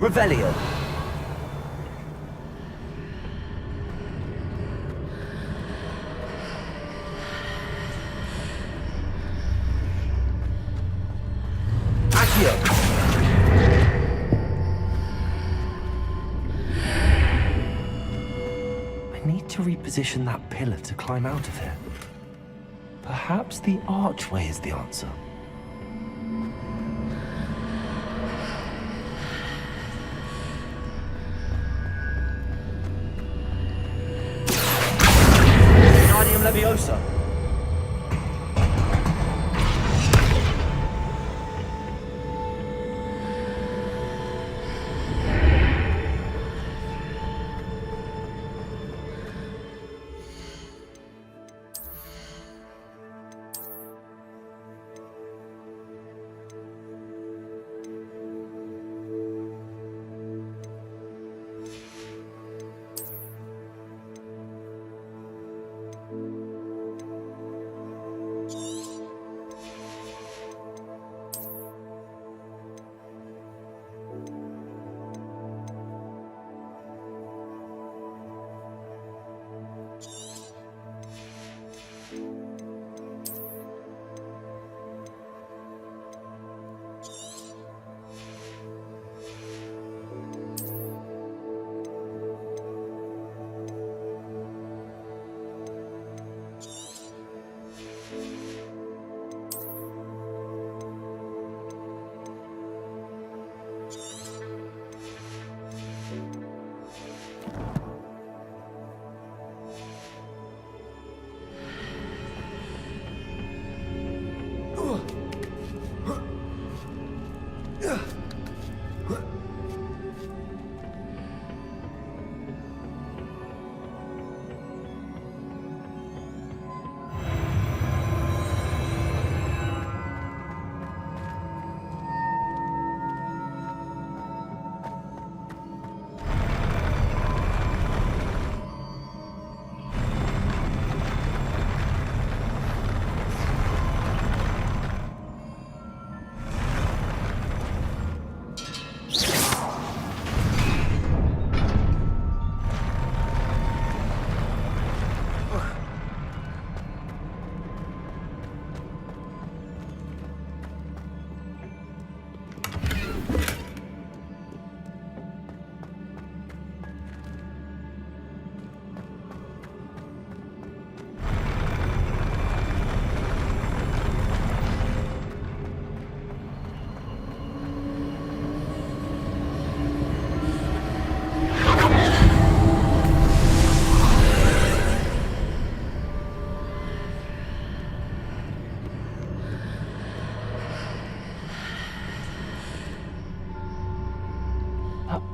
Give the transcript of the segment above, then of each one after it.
Revelio. Accio. I need to reposition that pillar to climb out of here. Perhaps the archway is the answer. Wingardium Leviosa.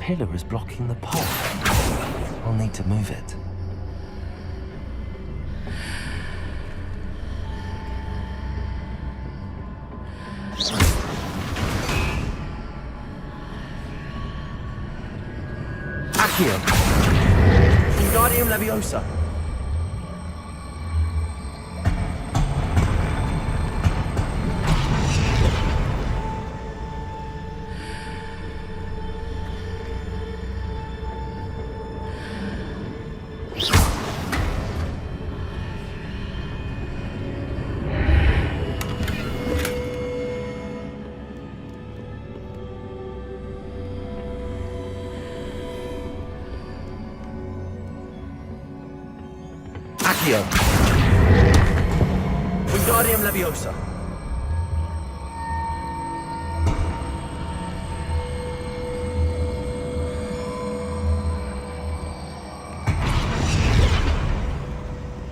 Pillar is blocking the path. I'll need to move it. Accio. Wingardium Leviosa. Accio. Wingardium Leviosa.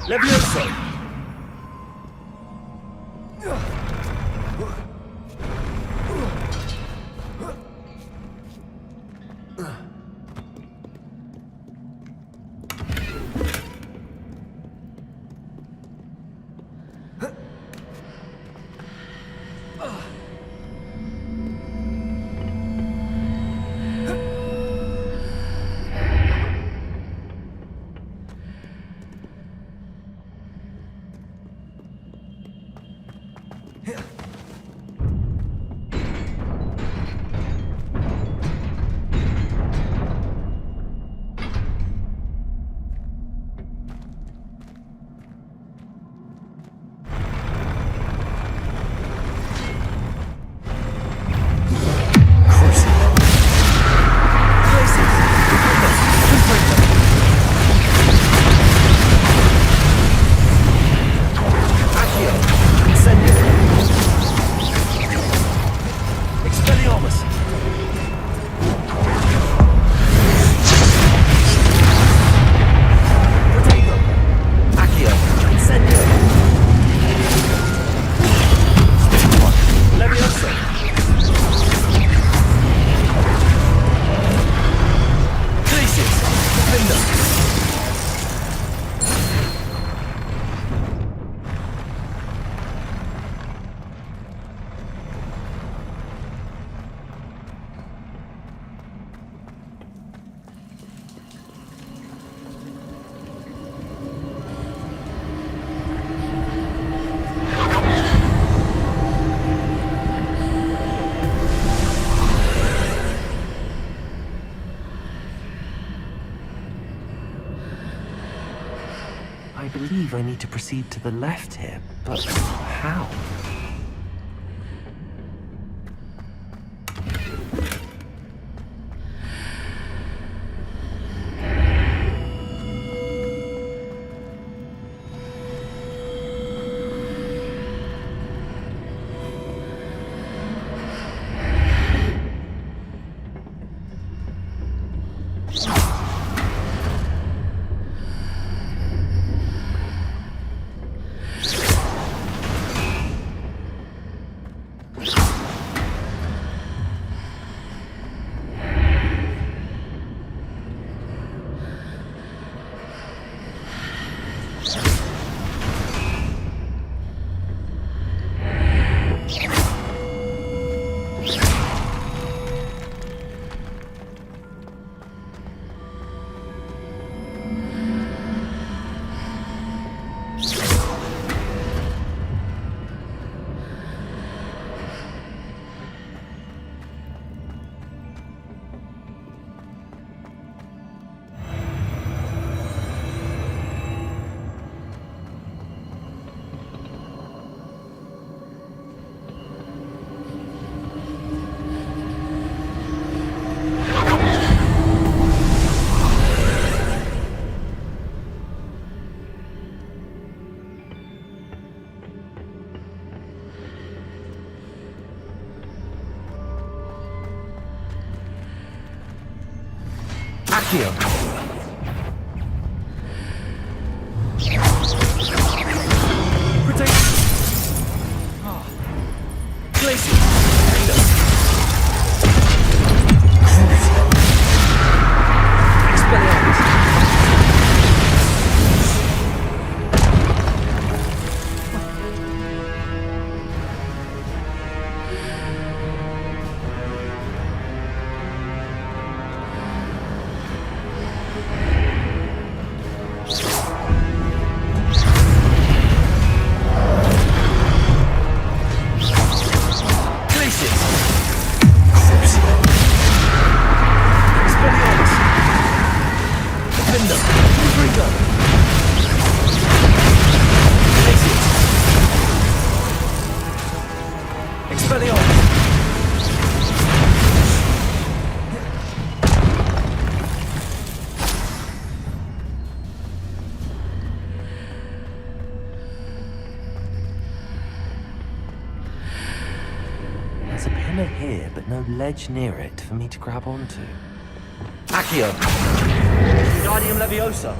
Leviosa. enormous. Potato! Accio! Incendio! Stick one! Levioso! Glacius! Defender! I believe I need to proceed to the left here, but how? Accio! Protect! Oh. Glacius! Expelliarmus! There's a pillar here, but no ledge near it for me to grab onto. Accio! Guardium Leviosa!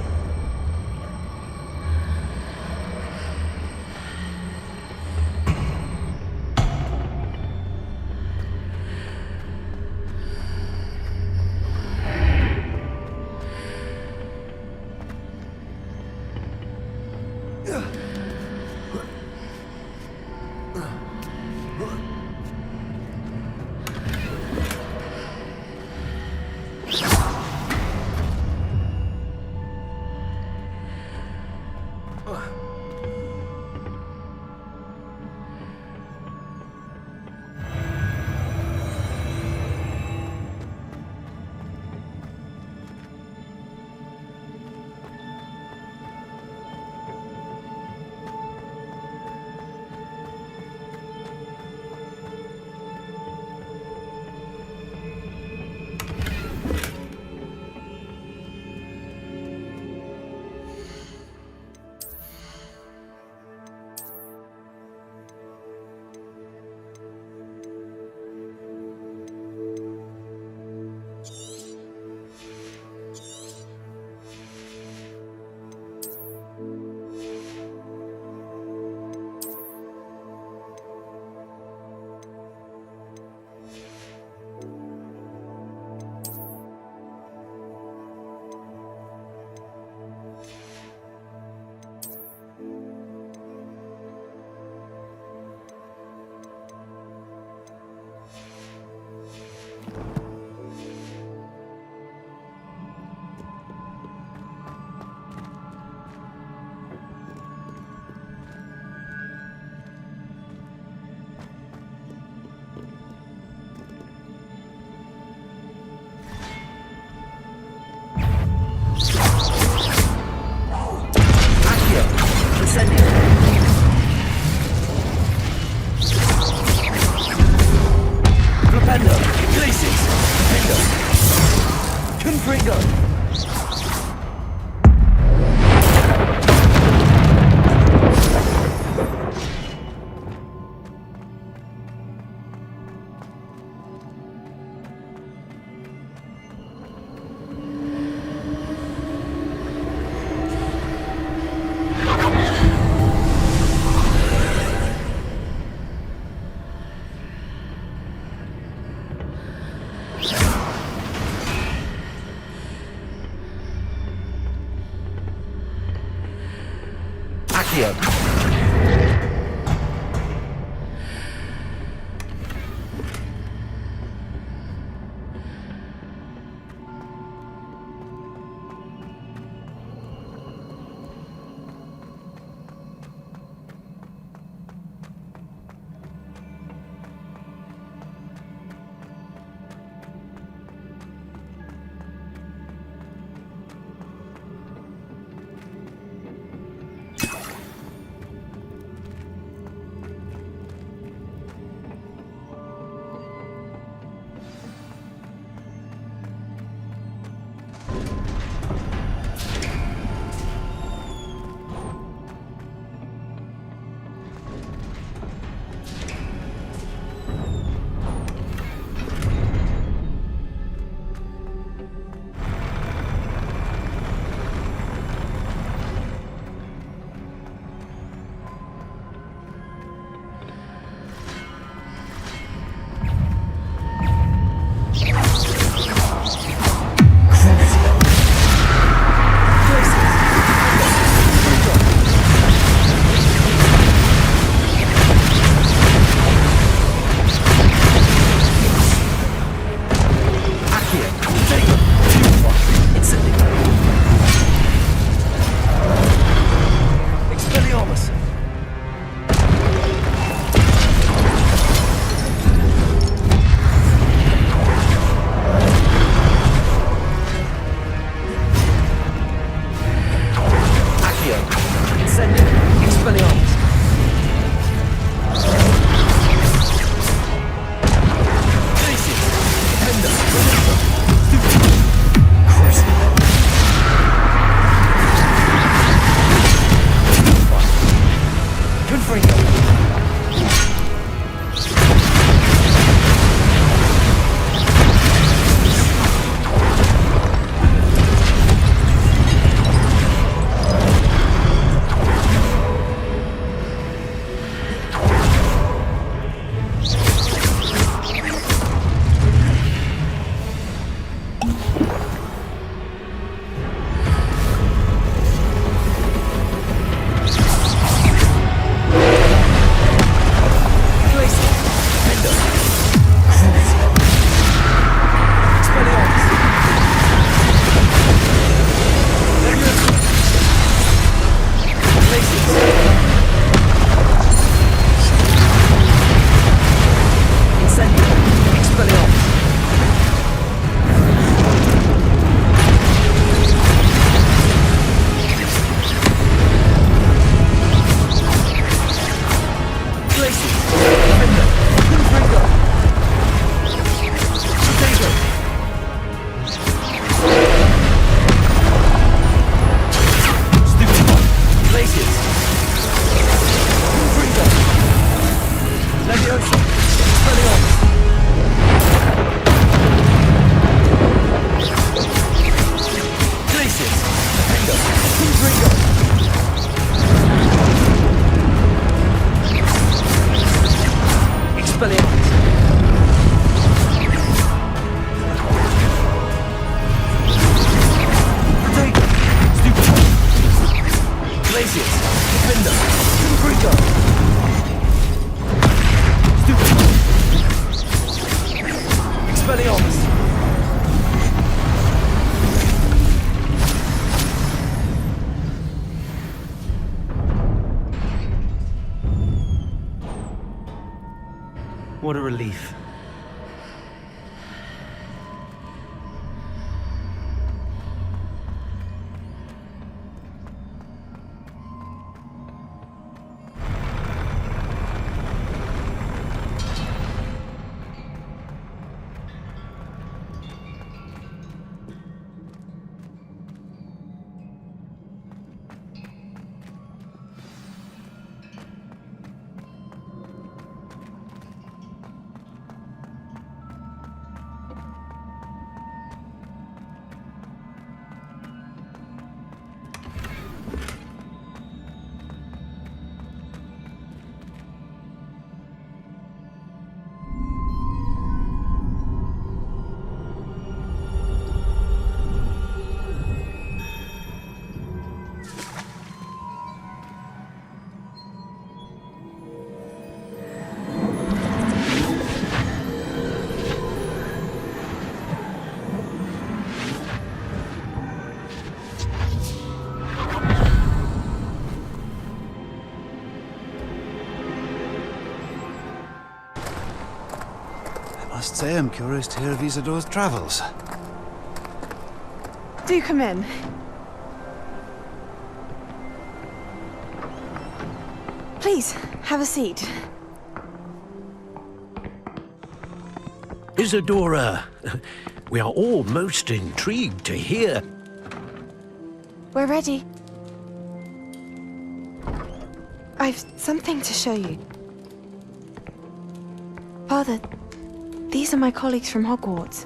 Places! Defender! Confringo! Accio! What a relief. say I'm curious to hear of Isadore's travels. Do come in. Please, have a seat. Isadora, we are all most intrigued to hear. We're ready. I've something to show you. Father, these are my colleagues from Hogwarts.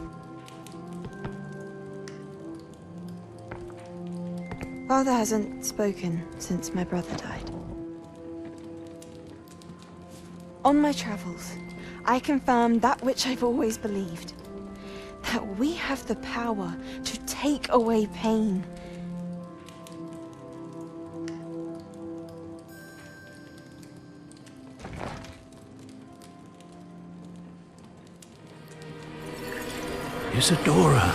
Father hasn't spoken since my brother died. On my travels, I confirmed that which I've always believed. That we have the power to take away pain. Isadora.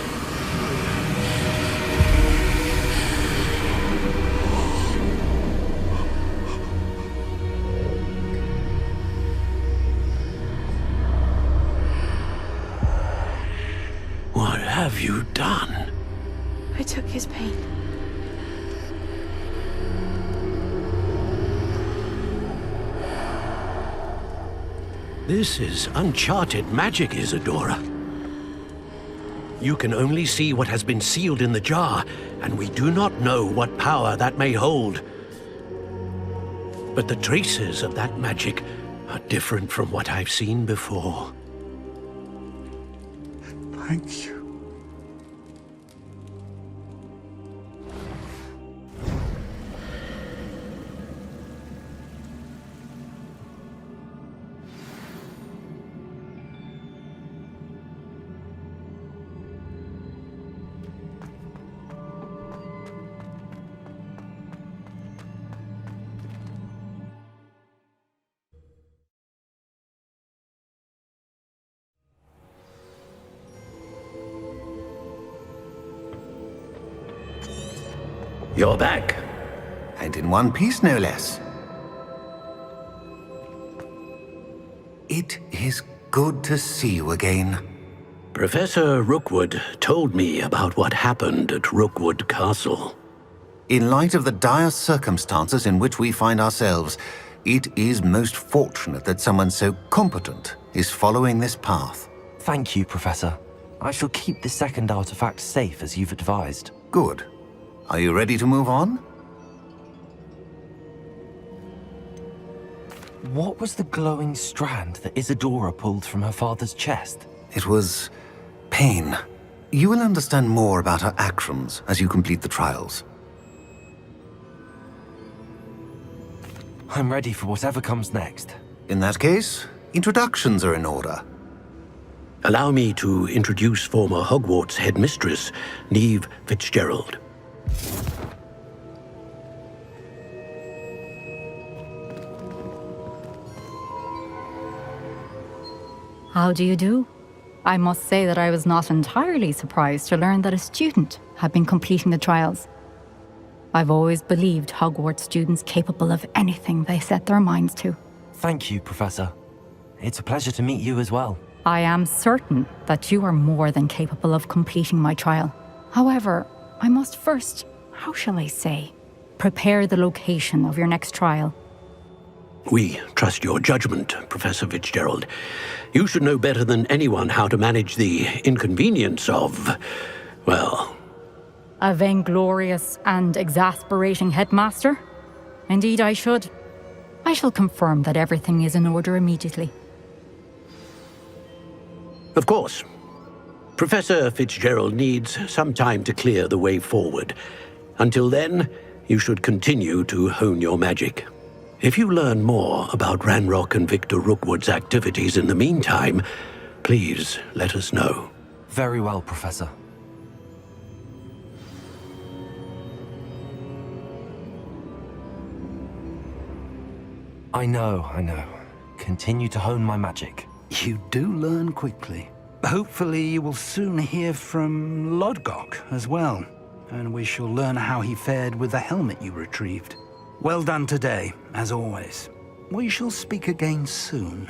What have you done? I took his pain. This is uncharted magic, Isadora. You can only see what has been sealed in the jar, and we do not know what power that may hold. But the traces of that magic are different from what I've seen before. Thank you. You're back. And in one piece, no less. It is good to see you again. Professor Rookwood told me about what happened at Rookwood Castle. In light of the dire circumstances in which we find ourselves, it is most fortunate that someone so competent is following this path. Thank you, Professor. I shall keep the second artifact safe as you've advised. Good. Are you ready to move on? What was the glowing strand that Isadora pulled from her father's chest? It was pain. You will understand more about her actions as you complete the trials. I'm ready for whatever comes next. In that case, introductions are in order. Allow me to introduce former Hogwarts headmistress, Neve Fitzgerald. How do you do? I must say that I was not entirely surprised to learn that a student had been completing the trials. I've always believed Hogwarts students capable of anything they set their minds to. Thank you, Professor. It's a pleasure to meet you as well. I am certain that you are more than capable of completing my trial. However, I must first, how shall I say, prepare the location of your next trial. We trust your judgment, Professor Fitzgerald. You should know better than anyone how to manage the inconvenience of, well... A vainglorious and exasperating headmaster? Indeed I should. I shall confirm that everything is in order immediately. Of course. Professor Fitzgerald needs some time to clear the way forward. Until then, you should continue to hone your magic. If you learn more about Ranrock and Victor Rookwood's activities in the meantime, please let us know. Very well, Professor. I know. Continue to hone my magic. You do learn quickly. Hopefully you will soon hear from Lodgok as well, and we shall learn how he fared with the helmet you retrieved. Well done today, as always. We shall speak again soon.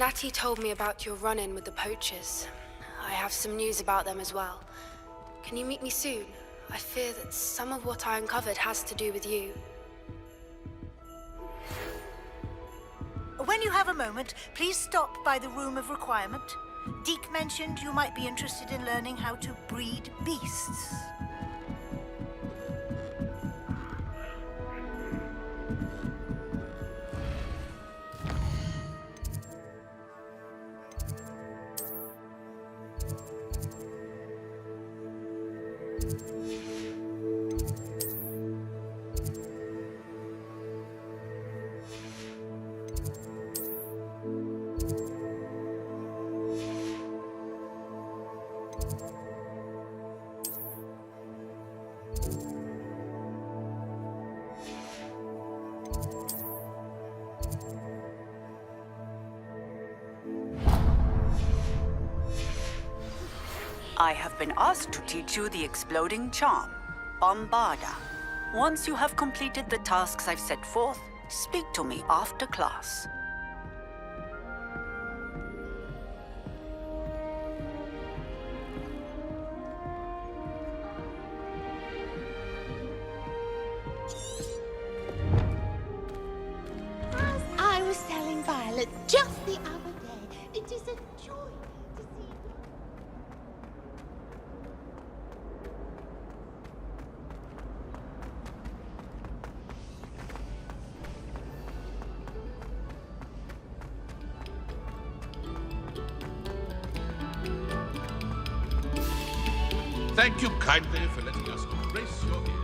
Natty told me about your run-in with the poachers. I have some news about them as well. Can you meet me soon? I fear that some of what I uncovered has to do with you. When you have a moment, please stop by the Room of Requirement. Deke mentioned you might be interested in learning how to breed beasts. I have been asked to teach you the exploding charm, Bombarda. Once you have completed the tasks I've set forth, speak to me after class. As I was telling Violet just the other day, it is a joy to see you. Thank you kindly for letting us grace your ears.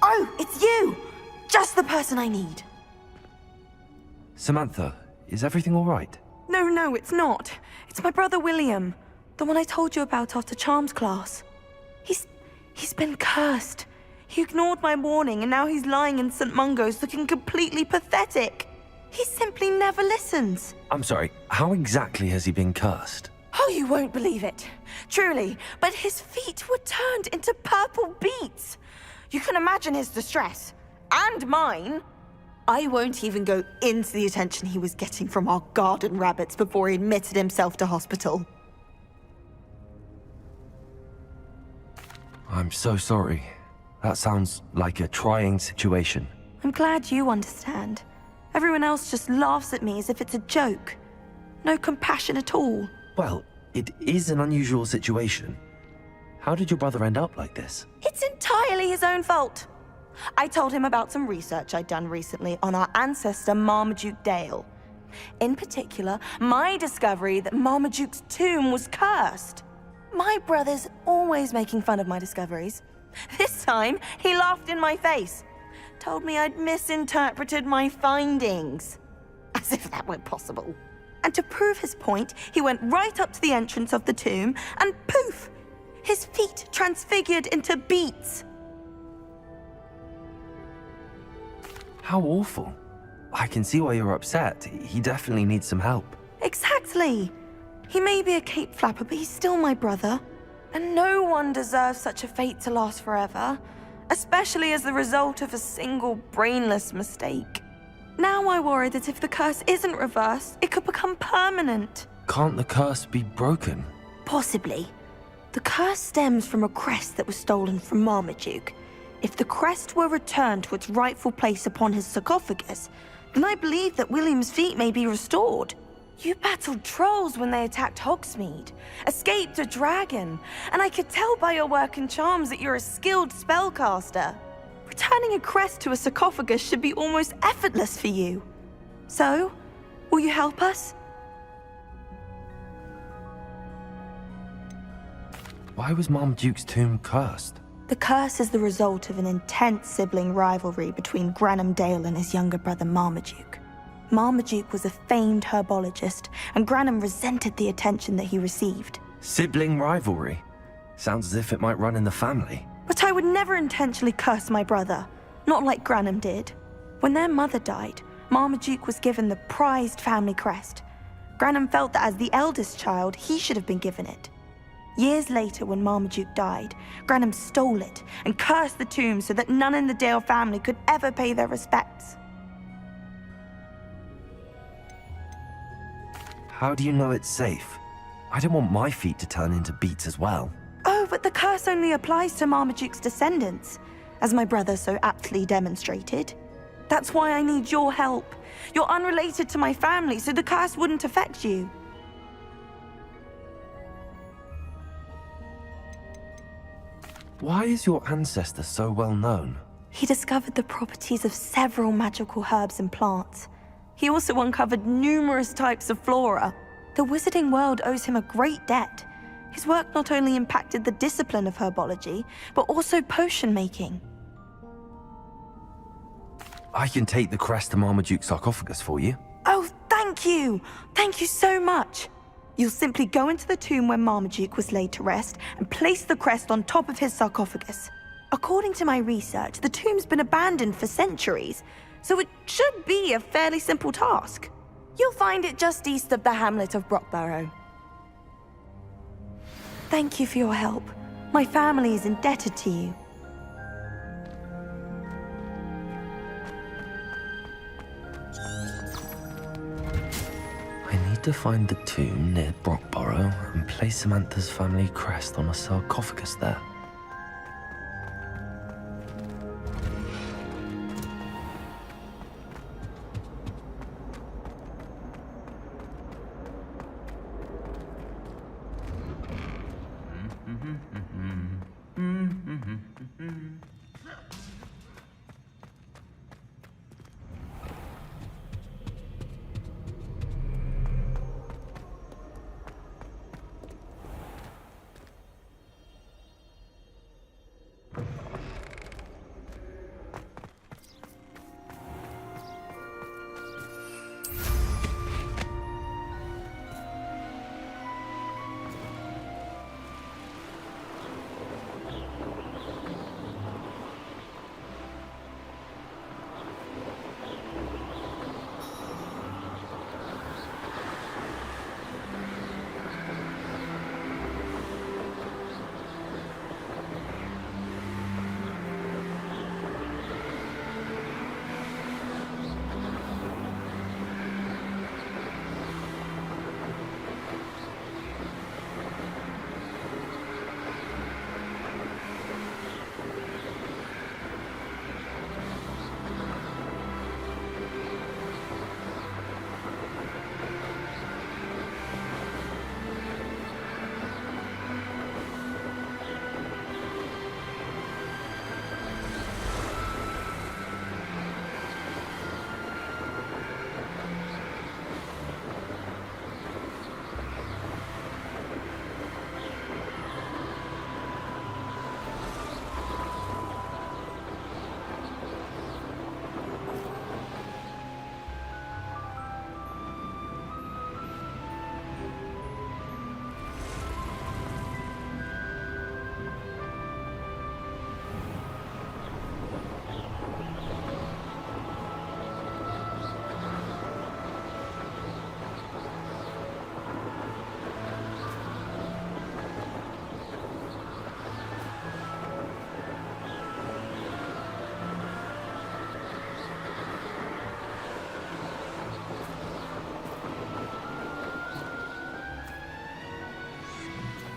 Oh, it's you! Just the person I need. Samantha, is everything all right? No, it's not. It's my brother William. The one I told you about after Charms class. He's been cursed. He ignored my warning and now he's lying in St. Mungo's looking completely pathetic. He simply never listens. I'm sorry, how exactly has he been cursed? Oh, you won't believe it. Truly, but his feet were turned into purple beets. You can imagine his distress. And mine. I won't even go into the attention he was getting from our garden rabbits before he admitted himself to hospital. I'm so sorry. That sounds like a trying situation. I'm glad you understand. Everyone else just laughs at me as if it's a joke. No compassion at all. Well, it is an unusual situation. How did your brother end up like this? It's entirely his own fault. I told him about some research I'd done recently on our ancestor Marmaduke Dale. In particular, my discovery that Marmaduke's tomb was cursed. My brother's always making fun of my discoveries. This time, he laughed in my face. Told me I'd misinterpreted my findings. As if that were possible. And to prove his point, he went right up to the entrance of the tomb and poof! His feet transfigured into beets. How awful. I can see why you're upset. He definitely needs some help. Exactly. He may be a cape flapper, but he's still my brother. And no one deserves such a fate to last forever, especially as the result of a single brainless mistake. Now I worry that if the curse isn't reversed, it could become permanent. Can't the curse be broken? Possibly. The curse stems from a crest that was stolen from Marmaduke. If the crest were returned to its rightful place upon his sarcophagus, then I believe that William's feat may be restored. You battled trolls when they attacked Hogsmeade, escaped a dragon, and I could tell by your work and charms that you're a skilled spellcaster. Returning a crest to a sarcophagus should be almost effortless for you. So, will you help us? Why was Marmaduke's tomb cursed? The curse is the result of an intense sibling rivalry between Granham Dale and his younger brother Marmaduke. Marmaduke was a famed herbologist, and Granham resented the attention that he received. Sibling rivalry? Sounds as if it might run in the family. But I would never intentionally curse my brother, not like Granham did. When their mother died, Marmaduke was given the prized family crest. Granham felt that as the eldest child, he should have been given it. Years later, when Marmaduke died, Granham stole it and cursed the tomb so that none in the Dale family could ever pay their respects. How do you know it's safe? I don't want my feet to turn into beets as well. Oh, but the curse only applies to Marmaduke's descendants, as my brother so aptly demonstrated. That's why I need your help. You're unrelated to my family, so the curse wouldn't affect you. Why is your ancestor so well known? He discovered the properties of several magical herbs and plants. He also uncovered numerous types of flora. The wizarding world owes him a great debt. His work not only impacted the discipline of herbology, but also potion making. I can take the crest to Marmaduke's sarcophagus for you. Oh, thank you! Thank you so much! You'll simply go into the tomb where Marmaduke was laid to rest and place the crest on top of his sarcophagus. According to my research, the tomb's been abandoned for centuries, so it should be a fairly simple task. You'll find it just east of the hamlet of Brockborough. Thank you for your help. My family is indebted to you. I need to find the tomb near Brockborough and place Samantha's family crest on a sarcophagus there.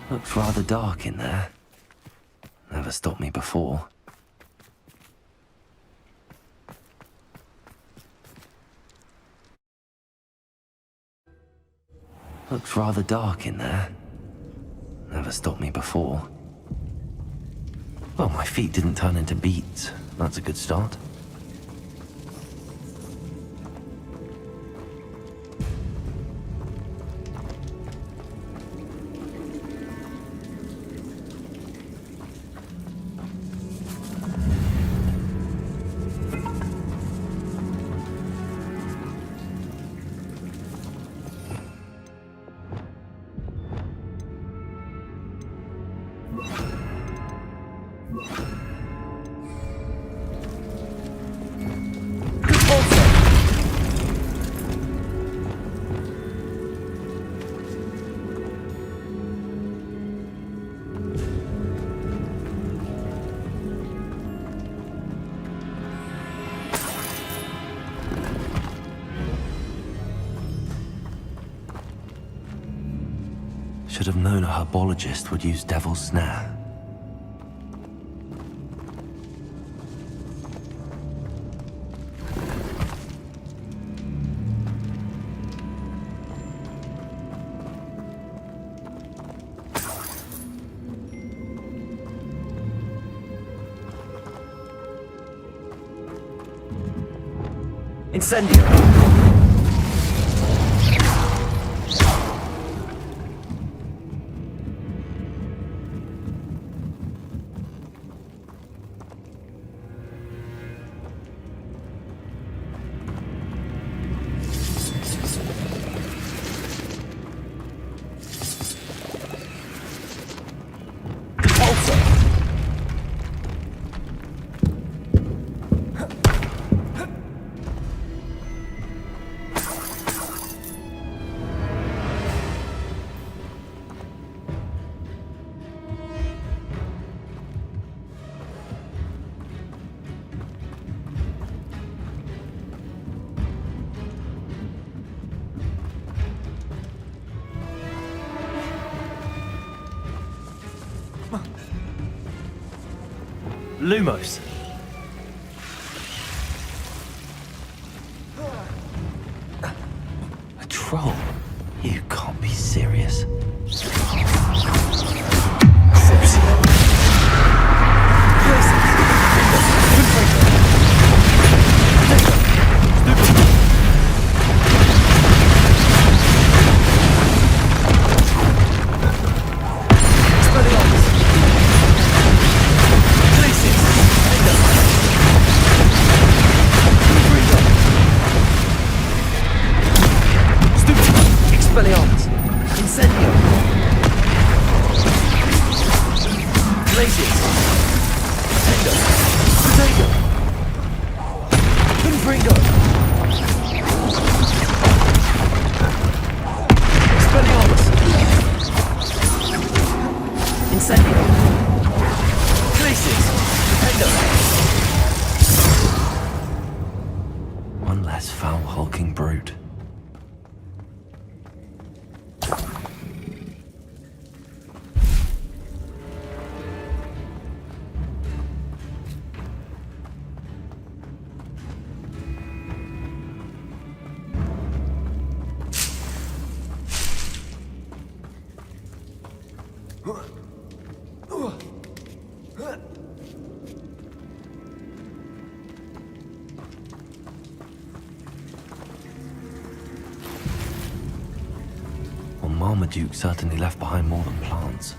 Looks rather dark in there. Never stopped me before. Looks rather dark in there. Never stopped me before. Well, my feet didn't turn into beets. That's a good start. Should have known a herbologist would use Devil's Snare. Incendio! Lumos. A troll? You can't be serious. One less foul hulking brute. Well, Marmaduke certainly left behind more than plants.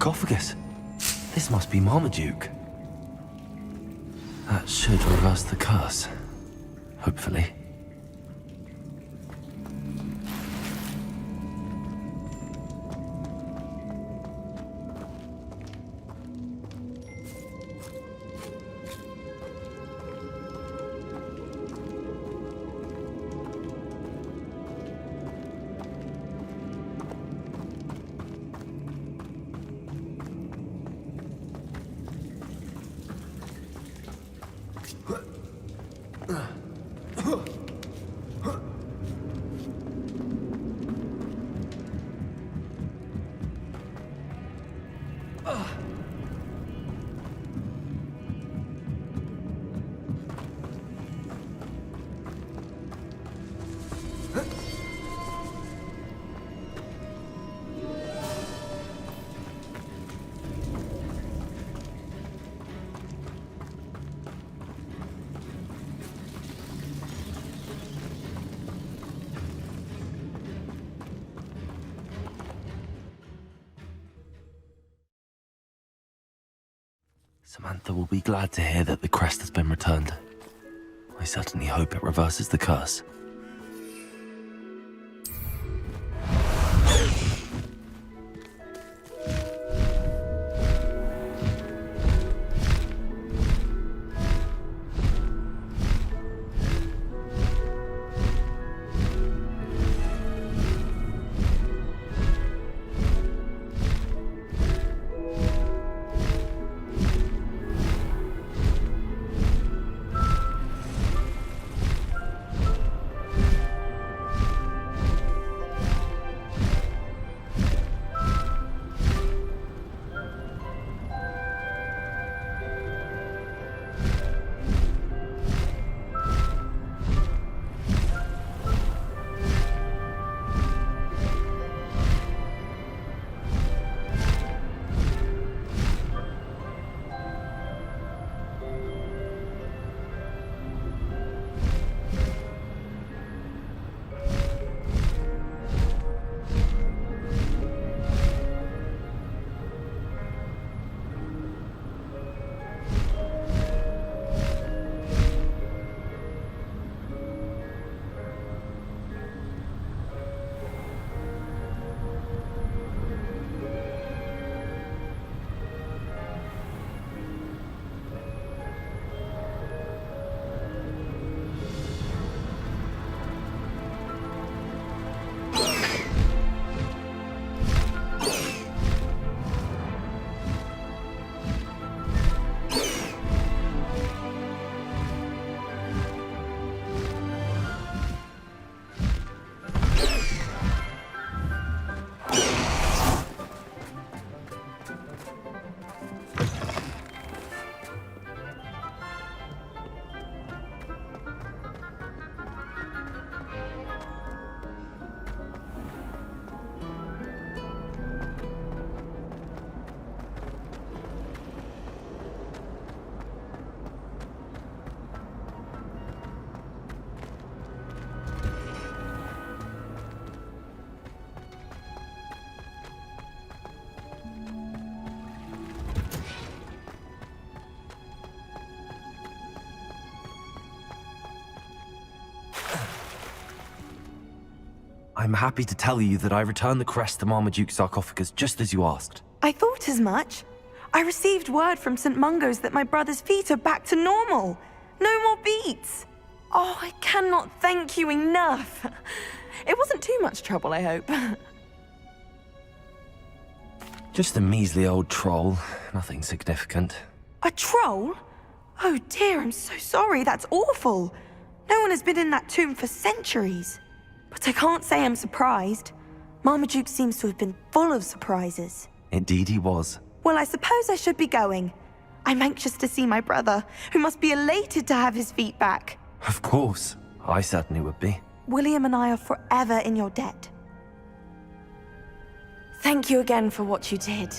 sarcophagus. This must be Marmaduke. That should reverse the curse. Hopefully. Samantha will be glad to hear that the crest has been returned. I certainly hope it reverses the curse. I'm happy to tell you that I returned the crest to Marmaduke's sarcophagus just as you asked. I thought as much. I received word from St. Mungo's that my brother's feet are back to normal. No more beats. Oh, I cannot thank you enough. It wasn't too much trouble, I hope. Just a measly old troll. Nothing significant. A troll? Oh dear, I'm so sorry. That's awful. No one has been in that tomb for centuries. But I can't say I'm surprised. Marmaduke seems to have been full of surprises. Indeed he was. Well, I suppose I should be going. I'm anxious to see my brother, who must be elated to have his feet back. Of course. I certainly would be. William and I are forever in your debt. Thank you again for what you did.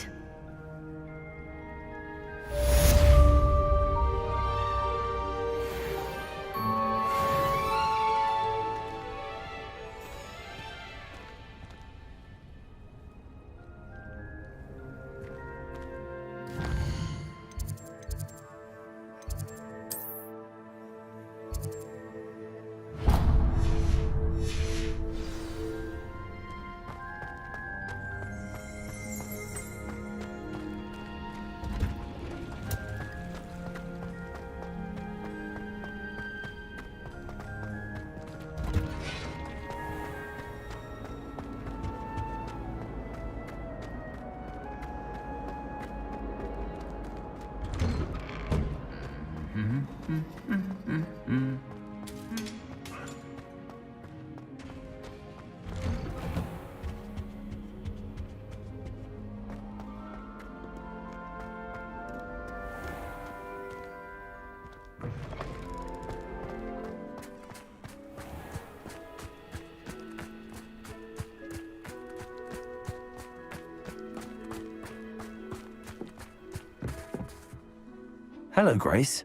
Hello, Grace.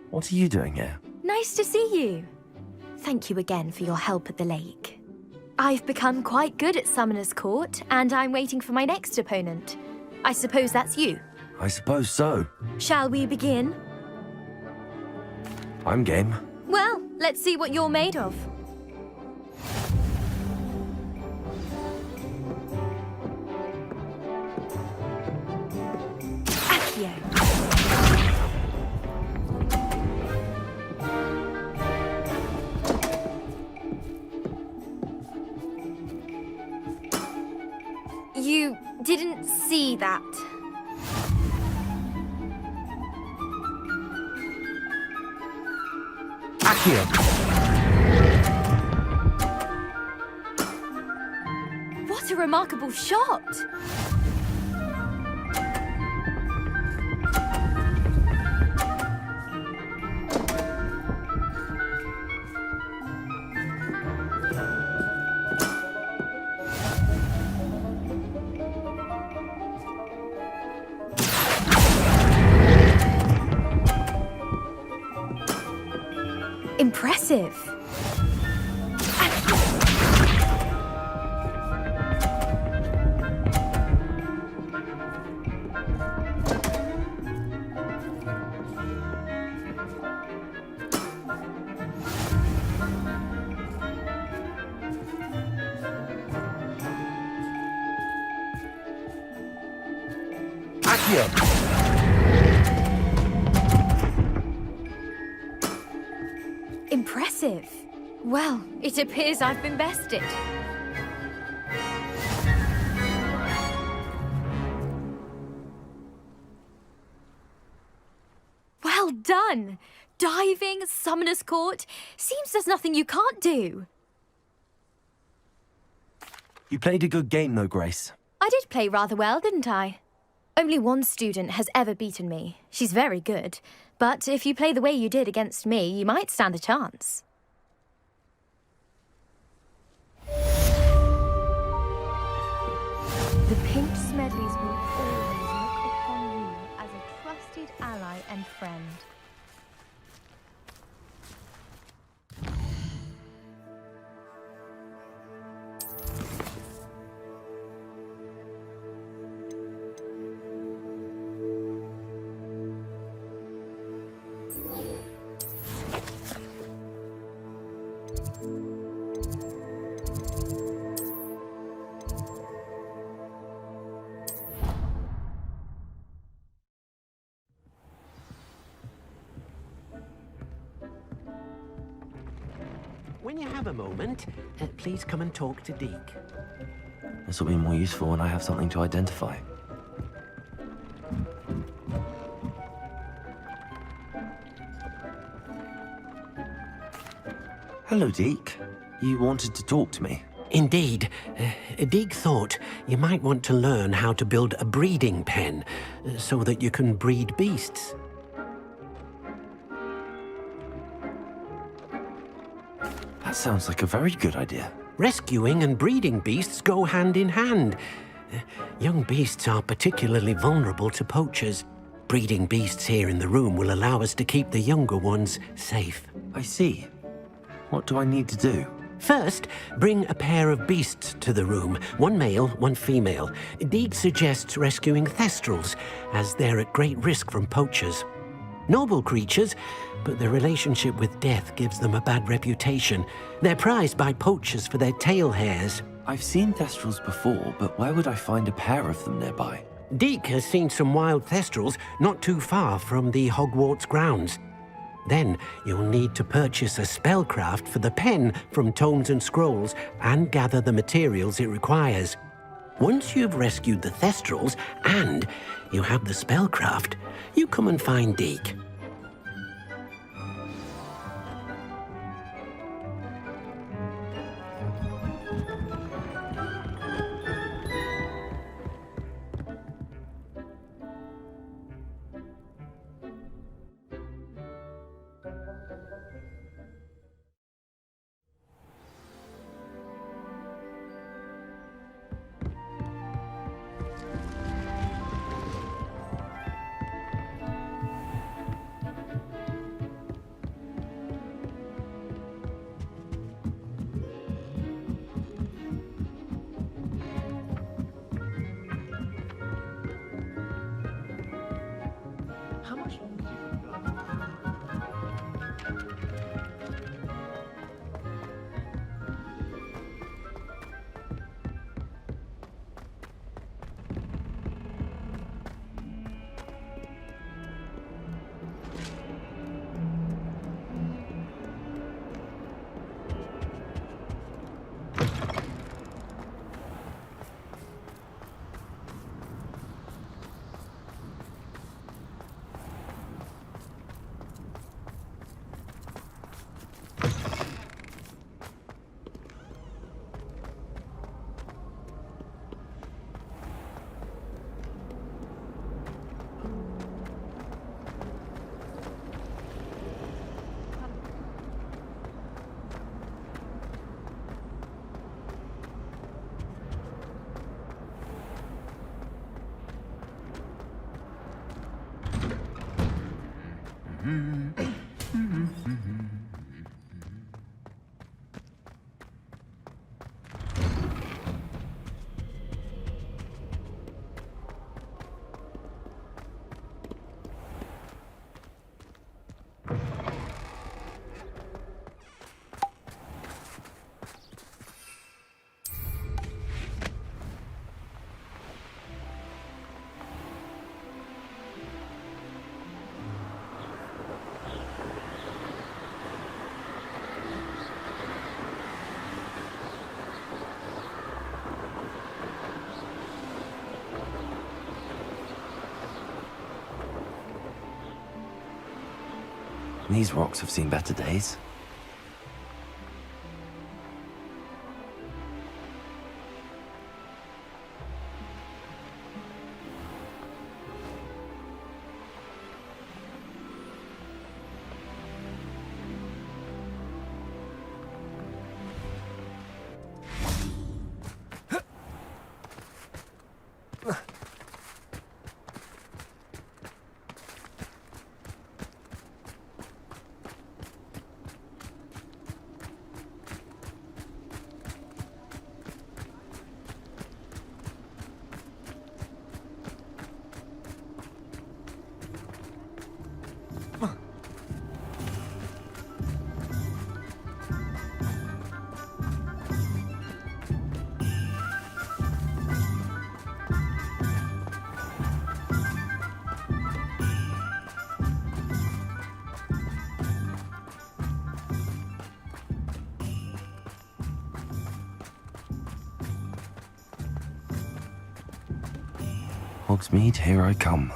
What are you doing here? Nice to see you. Thank you again for your help at the lake. I've become quite good at Summoner's Court, and I'm waiting for my next opponent. I suppose that's you. I suppose so. Shall we begin? I'm game. Well, let's see what you're made of. Accio. You didn't see that. Accio. What a remarkable shot! Impressive. Accio. Impressive. Well, it appears I've been bested. Well done! Diving, Summoner's Court. Seems there's nothing you can't do. You played a good game, though, Grace. I did play rather well, didn't I? Only one student has ever beaten me. She's very good. But if you play the way you did against me, you might stand a chance. The Pink Smedleys will always look upon you as a trusted ally and friend. When you have a moment, please come and talk to Deke. This will be more useful when I have something to identify. Hello, Deke. You wanted to talk to me? Indeed. Deke thought you might want to learn how to build a breeding pen so that you can breed beasts. That sounds like a very good idea. Rescuing and breeding beasts go hand in hand. Young beasts are particularly vulnerable to poachers. Breeding beasts here in the room will allow us to keep the younger ones safe. I see. What do I need to do? First, bring a pair of beasts to the room. One male, one female. Deke suggests rescuing thestrals, as they're at great risk from poachers. Noble creatures, but their relationship with death gives them a bad reputation. They're prized by poachers for their tail hairs. I've seen thestrals before, but where would I find a pair of them nearby? Deke has seen some wild thestrals not too far from the Hogwarts grounds. Then you'll need to purchase a spellcraft for the pen from Tomes and Scrolls and gather the materials it requires. Once you've rescued the thestrals and you have the spellcraft, you come and find Deke. These rocks have seen better days. Hogsmeade, here I come.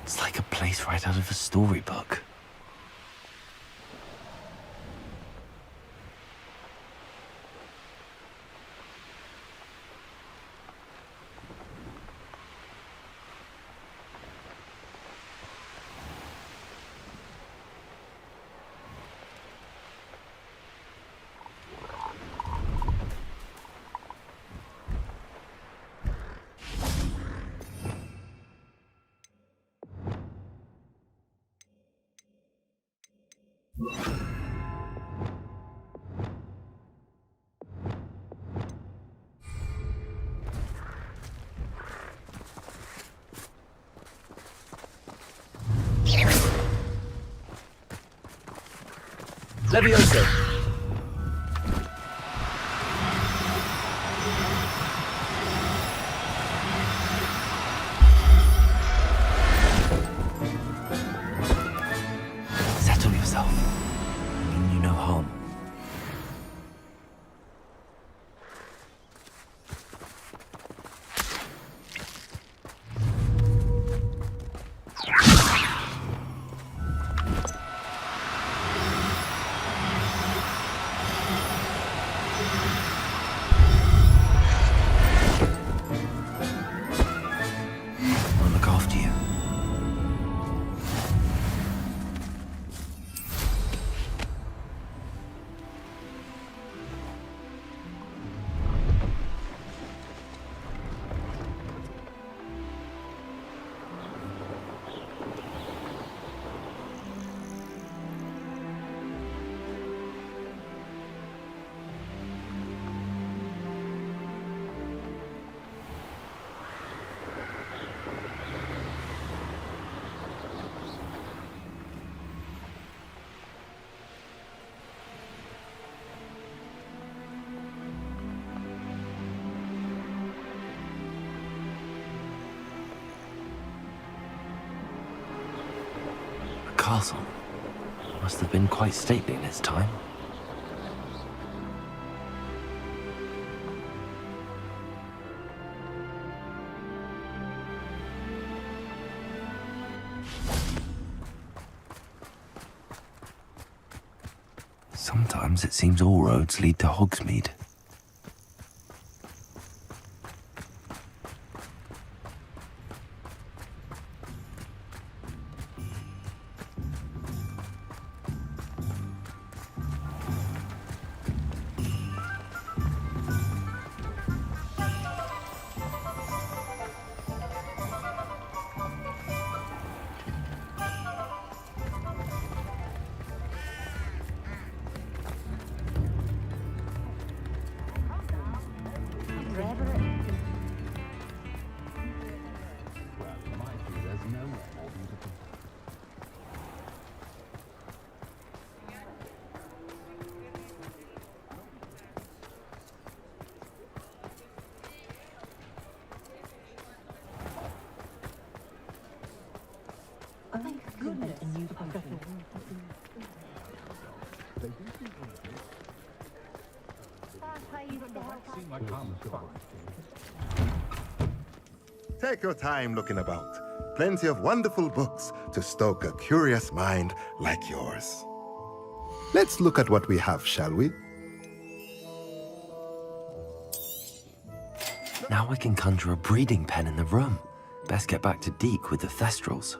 It's like a place right out of a storybook. Levioso! Settle yourself. I mean you no harm. I'll look after you. Castle must have been quite stately in its time. Sometimes it seems all roads lead to Hogsmeade. Take your time looking about. Plenty of wonderful books to stoke a curious mind like yours. Let's look at what we have, shall we? Now I can conjure a breeding pen in the room. Best get back to Deke with the Thestrals.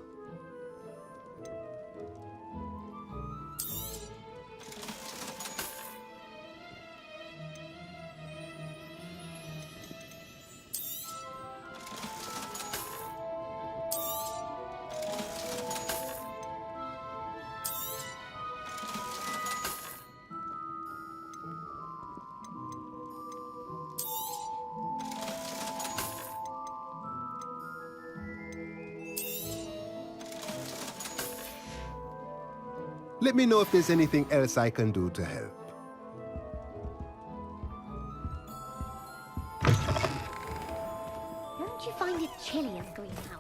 Let me know if there's anything else I can do to help. Don't you find it chilly in greenhouses?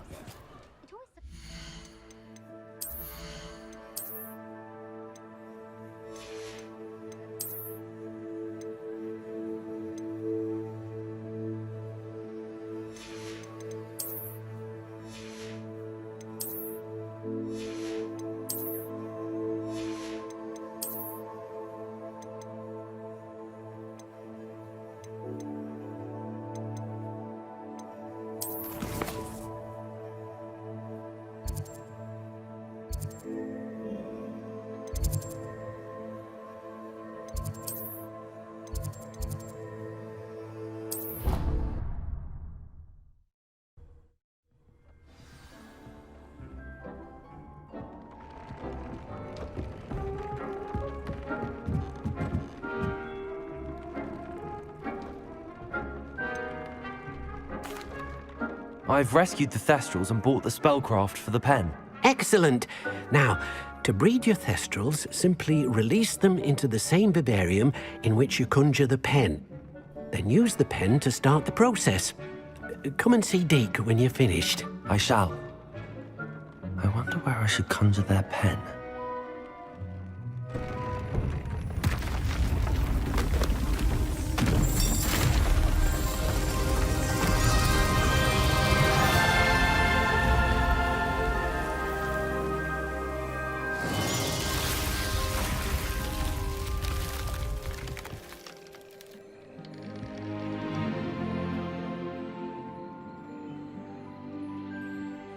I've rescued the Thestrals and bought the spellcraft for the pen. Excellent. Now, to breed your Thestrals, simply release them into the same vivarium in which you conjure the pen. Then use the pen to start the process. Come and see Deke when you're finished. I shall. I wonder where I should conjure their pen.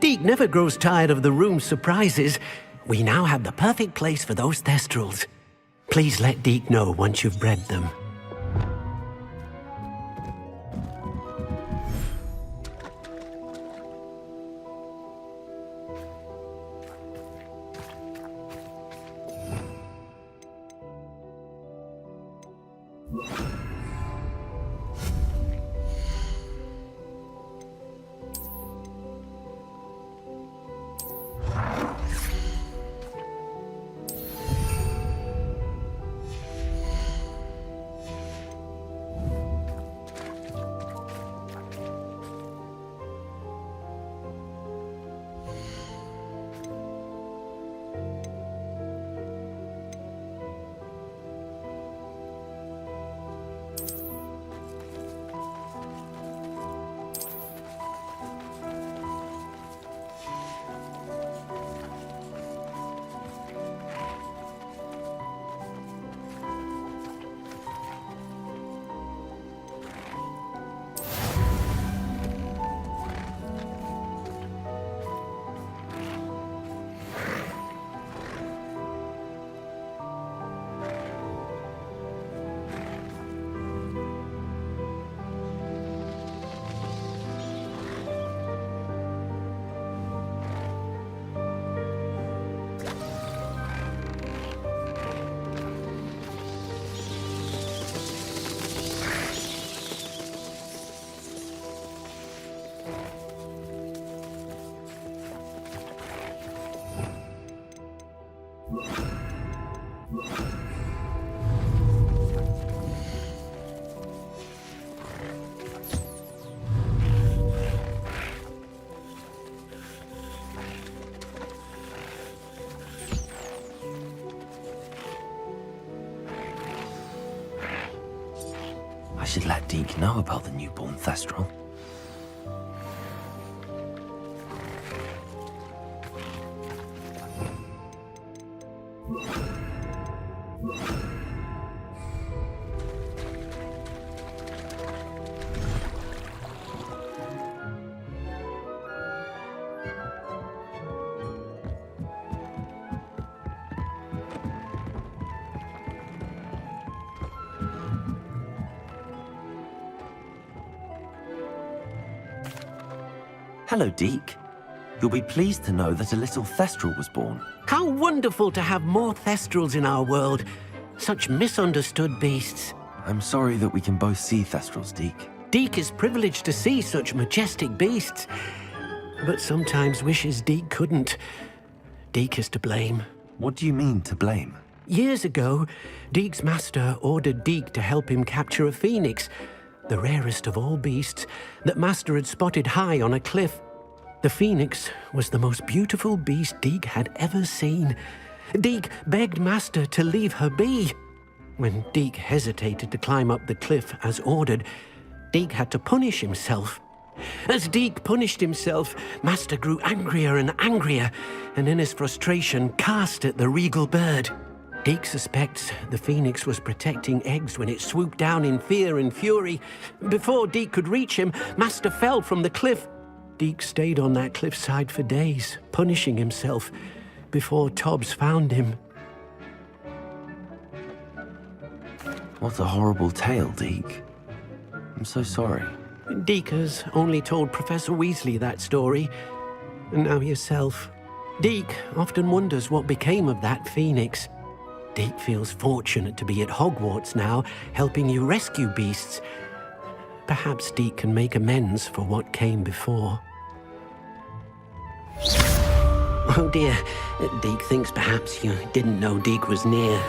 Deke never grows tired of the room's surprises. We now have the perfect place for those Thestrals. Please let Deke know once you've bred them. I should let Deke know about the newborn Thestral. Hello, Deke. You'll be pleased to know that a little Thestral was born. How wonderful to have more Thestrals in our world. Such misunderstood beasts. I'm sorry that we can both see Thestrals, Deke. Deke is privileged to see such majestic beasts, but sometimes wishes Deke couldn't. Deke is to blame. What do you mean, to blame? Years ago, Deke's master ordered Deke to help him capture a phoenix, the rarest of all beasts, that master had spotted high on a cliff. The phoenix was the most beautiful beast Deke had ever seen. Deke begged master to leave her be. When Deke hesitated to climb up the cliff as ordered, Deke had to punish himself. As Deke punished himself, master grew angrier and angrier, and in his frustration cast at the regal bird. Deke suspects the phoenix was protecting eggs when it swooped down in fear and fury. Before Deke could reach him, master fell from the cliff. Deke stayed on that cliffside for days, punishing himself, before Tobbs found him. What a horrible tale, Deke. I'm so sorry. Deke has only told Professor Weasley that story, and now yourself. Deke often wonders what became of that phoenix. Deke feels fortunate to be at Hogwarts now, helping you rescue beasts. Perhaps Deke can make amends for what came before. Oh dear, Deke thinks perhaps you didn't know Deke was near.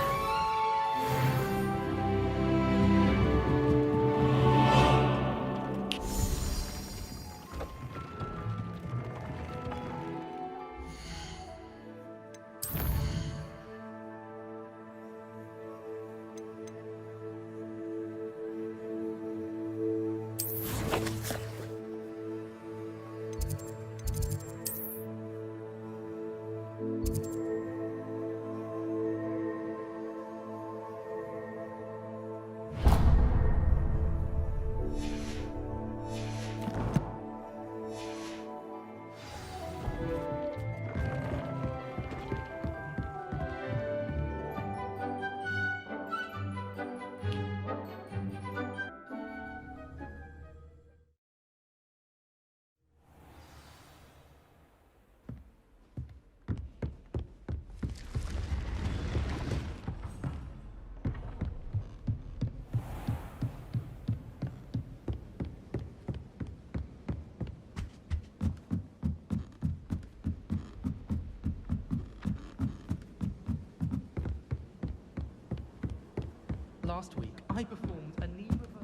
Last week, I performed a knee reversal.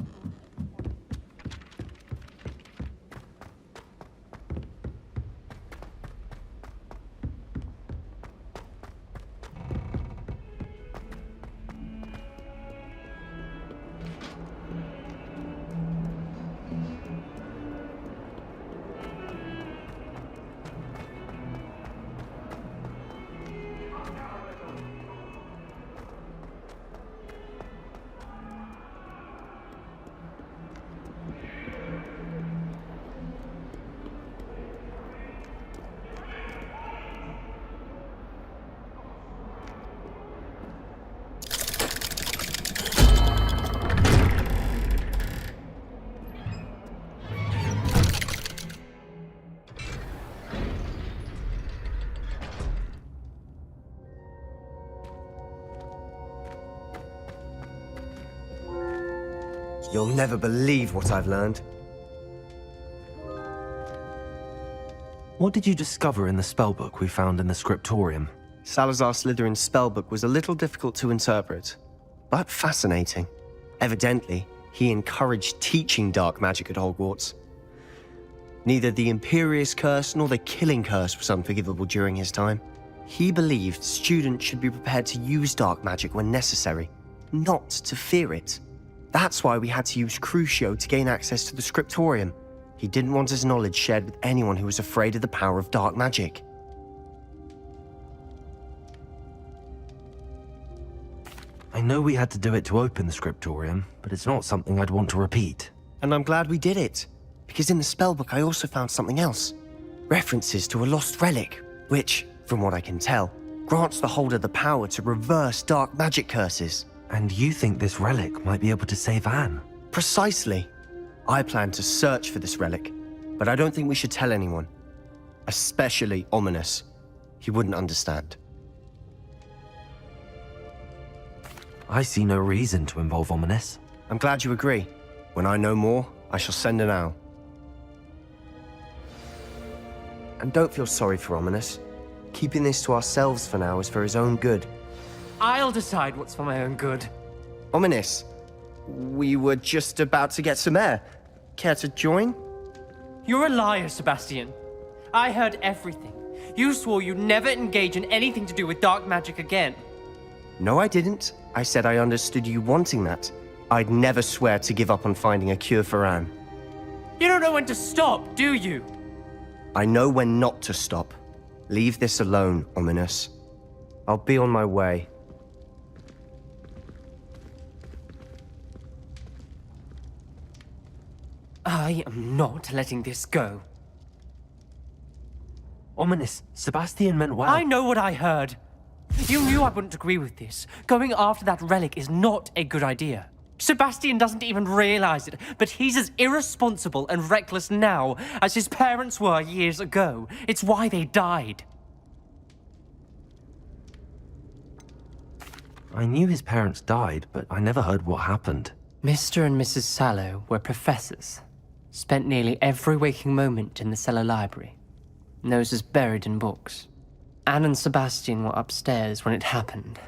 You'll never believe what I've learned. What did you discover in the spellbook we found in the scriptorium? Salazar Slytherin's spellbook was a little difficult to interpret, but fascinating. Evidently, he encouraged teaching dark magic at Hogwarts. Neither the Imperious Curse nor the Killing Curse was unforgivable during his time. He believed students should be prepared to use dark magic when necessary, not to fear it. That's why we had to use Crucio to gain access to the scriptorium. He didn't want his knowledge shared with anyone who was afraid of the power of dark magic. I know we had to do it to open the scriptorium, but it's not something I'd want to repeat. And I'm glad we did it, because in the spellbook I also found something else. References to a lost relic, which, from what I can tell, grants the holder the power to reverse dark magic curses. And you think this relic might be able to save Anne? Precisely. I plan to search for this relic, but I don't think we should tell anyone. Especially Ominous. He wouldn't understand. I see no reason to involve Ominous. I'm glad you agree. When I know more, I shall send an owl. And don't feel sorry for Ominous. Keeping this to ourselves for now is for his own good. I'll decide what's for my own good. Ominous, we were just about to get some air. Care to join? You're a liar, Sebastian. I heard everything. You swore you'd never engage in anything to do with dark magic again. No, I didn't. I said I understood you wanting that. I'd never swear to give up on finding a cure for Anne. You don't know when to stop, do you? I know when not to stop. Leave this alone, Ominous. I'll be on my way. I am not letting this go. Ominous, Sebastian meant well. I know what I heard. You knew I wouldn't agree with this. Going after that relic is not a good idea. Sebastian doesn't even realize it, but he's as irresponsible and reckless now as his parents were years ago. It's why they died. I knew his parents died, but I never heard what happened. Mr. and Mrs. Sallow were professors. Spent nearly every waking moment in the cellar library. Noses buried in books. Anne and Sebastian were upstairs when it happened.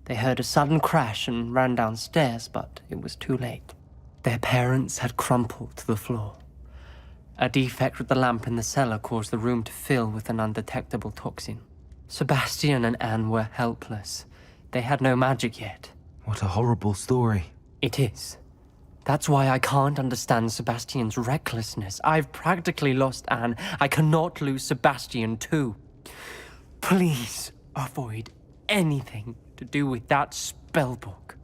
They heard a sudden crash and ran downstairs, but it was too late. Their parents had crumpled to the floor. A defect with the lamp in the cellar caused the room to fill with an undetectable toxin. Sebastian and Anne were helpless. They had no magic yet. What a horrible story. It is. That's why I can't understand Sebastian's recklessness. I've practically lost Anne. I cannot lose Sebastian too. Please avoid anything to do with that spellbook.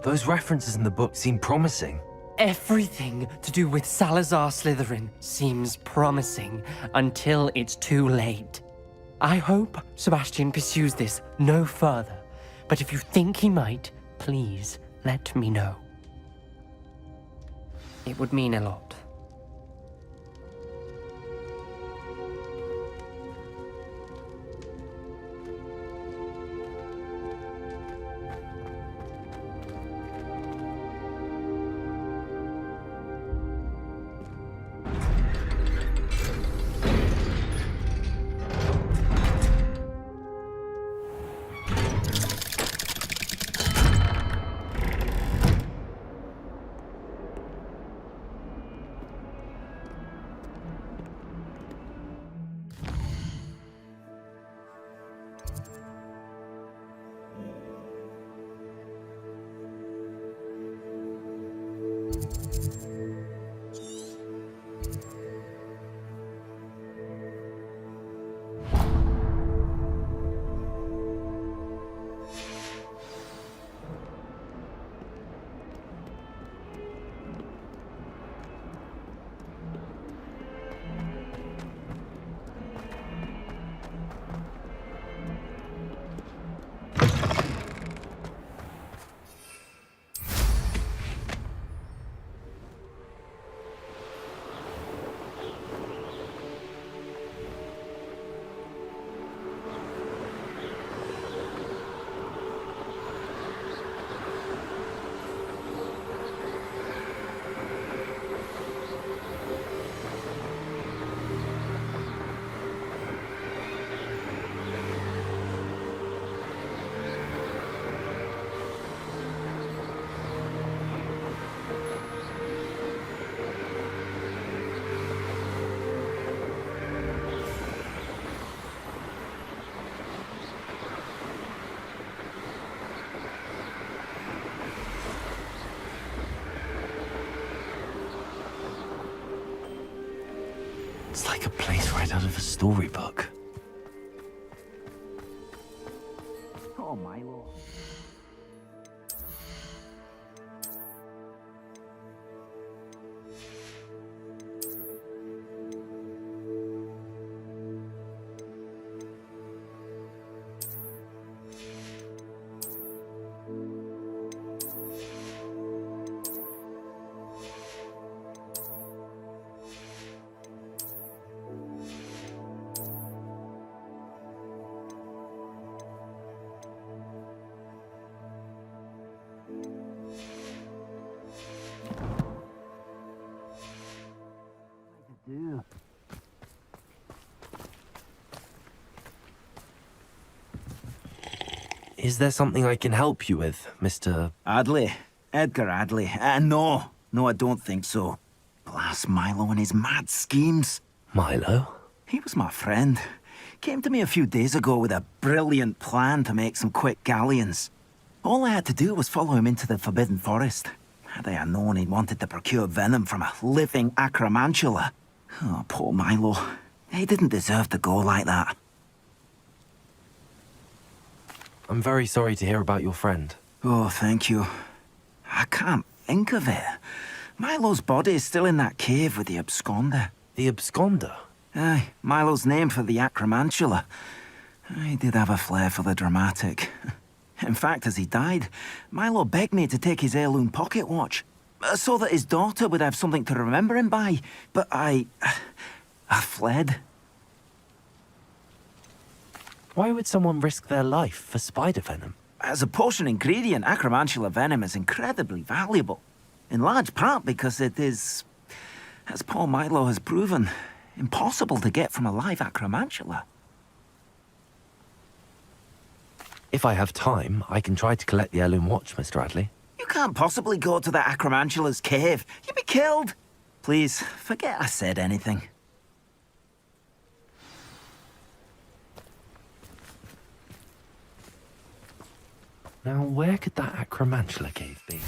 Those references in the book seem promising. Everything to do with Salazar Slytherin seems promising until it's too late. I hope Sebastian pursues this no further, but if you think he might, please let me know. It would mean a lot. It's like a place right out of a storybook. Oh, Milo. Is there something I can help you with, Mr. Adley? Edgar Adley? No, I don't think so. Blast Milo and his mad schemes. Milo? He was my friend. Came to me a few days ago with a brilliant plan to make some quick galleons. All I had to do was follow him into the Forbidden Forest. Had I known he'd wanted to procure venom from a living acromantula. Oh, poor Milo. He didn't deserve to go like that. I'm very sorry to hear about your friend. Oh, thank you. I can't think of it. Milo's body is still in that cave with the absconder. The absconder? Aye, Milo's name for the acromantula. He did have a flair for the dramatic. In fact, as he died, Milo begged me to take his heirloom pocket watch, so that his daughter would have something to remember him by. But I fled. Why would someone risk their life for spider venom? As a potion ingredient, acromantula venom is incredibly valuable. In large part because it is, as poor Milo has proven, impossible to get from a live acromantula. If I have time, I can try to collect the heirloom watch, Mr. Adley. You can't possibly go to the acromantula's cave. You'd be killed. Please, forget I said anything. Now, where could that acromantula cave be?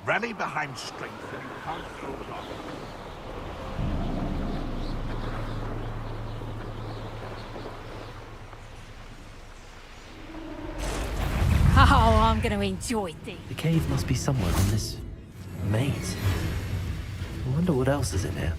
Rally behind strength and you can't hold on. Oh, I'm gonna enjoy this. The cave must be somewhere on this maze. I wonder what else is in here.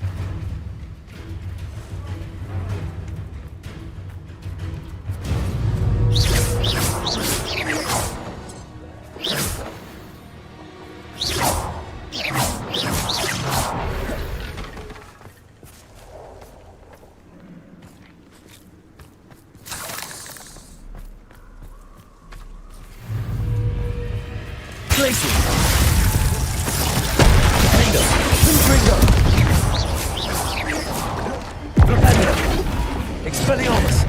Expelliarmus!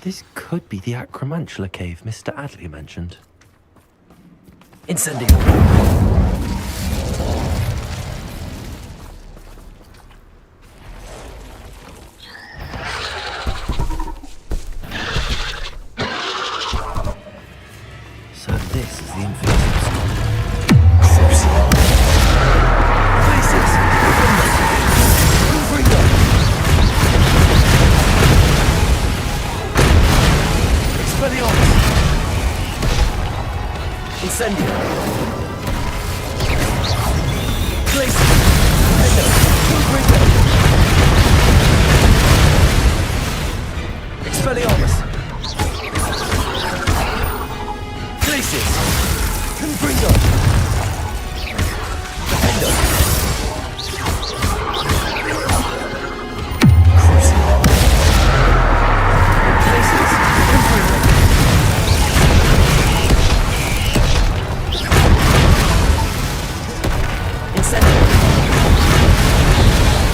This could be the Acromantula cave Mr. Adley mentioned. Incendio! So this is the infamous Places! Expelliarmus! Incendio! Places! Expelliarmus! Places! Confringo! Defender!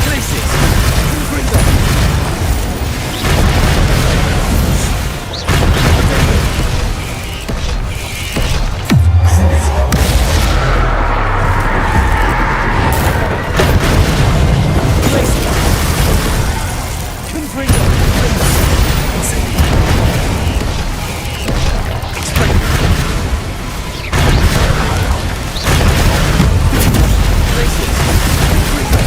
Places! Confringo! Incendio! Places! Confringo!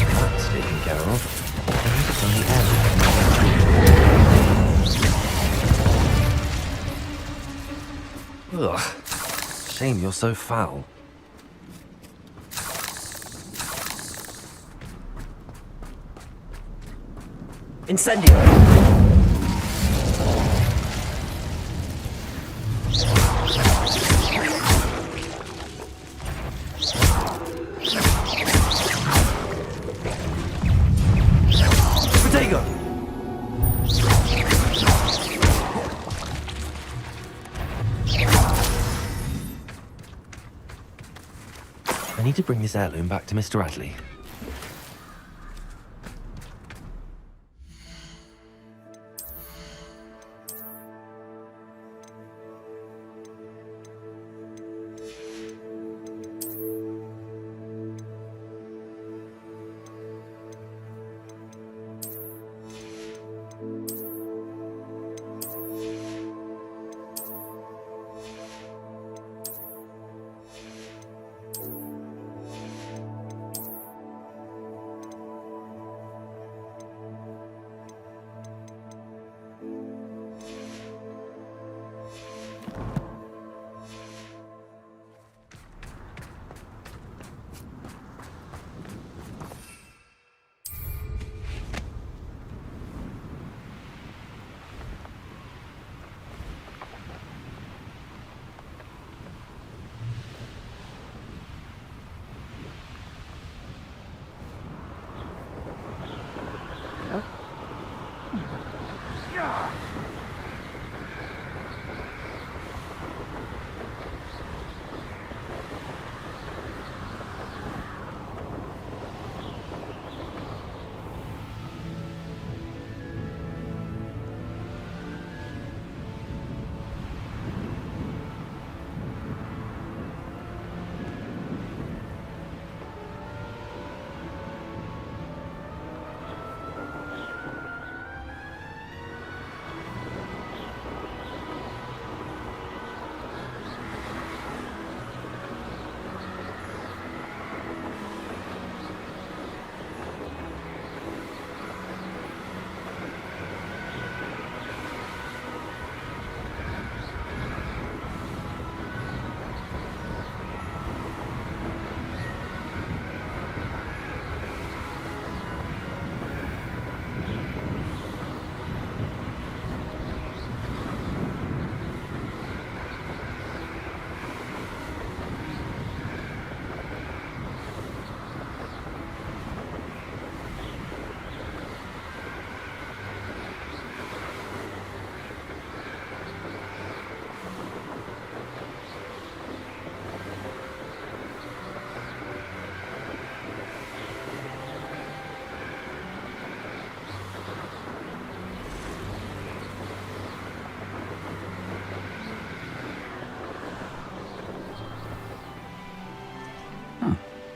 That's taken care of. It's on the end. Ugh. Shame you're so foul. Incendio! Protego! I need to bring this heirloom back to Mr. Adley.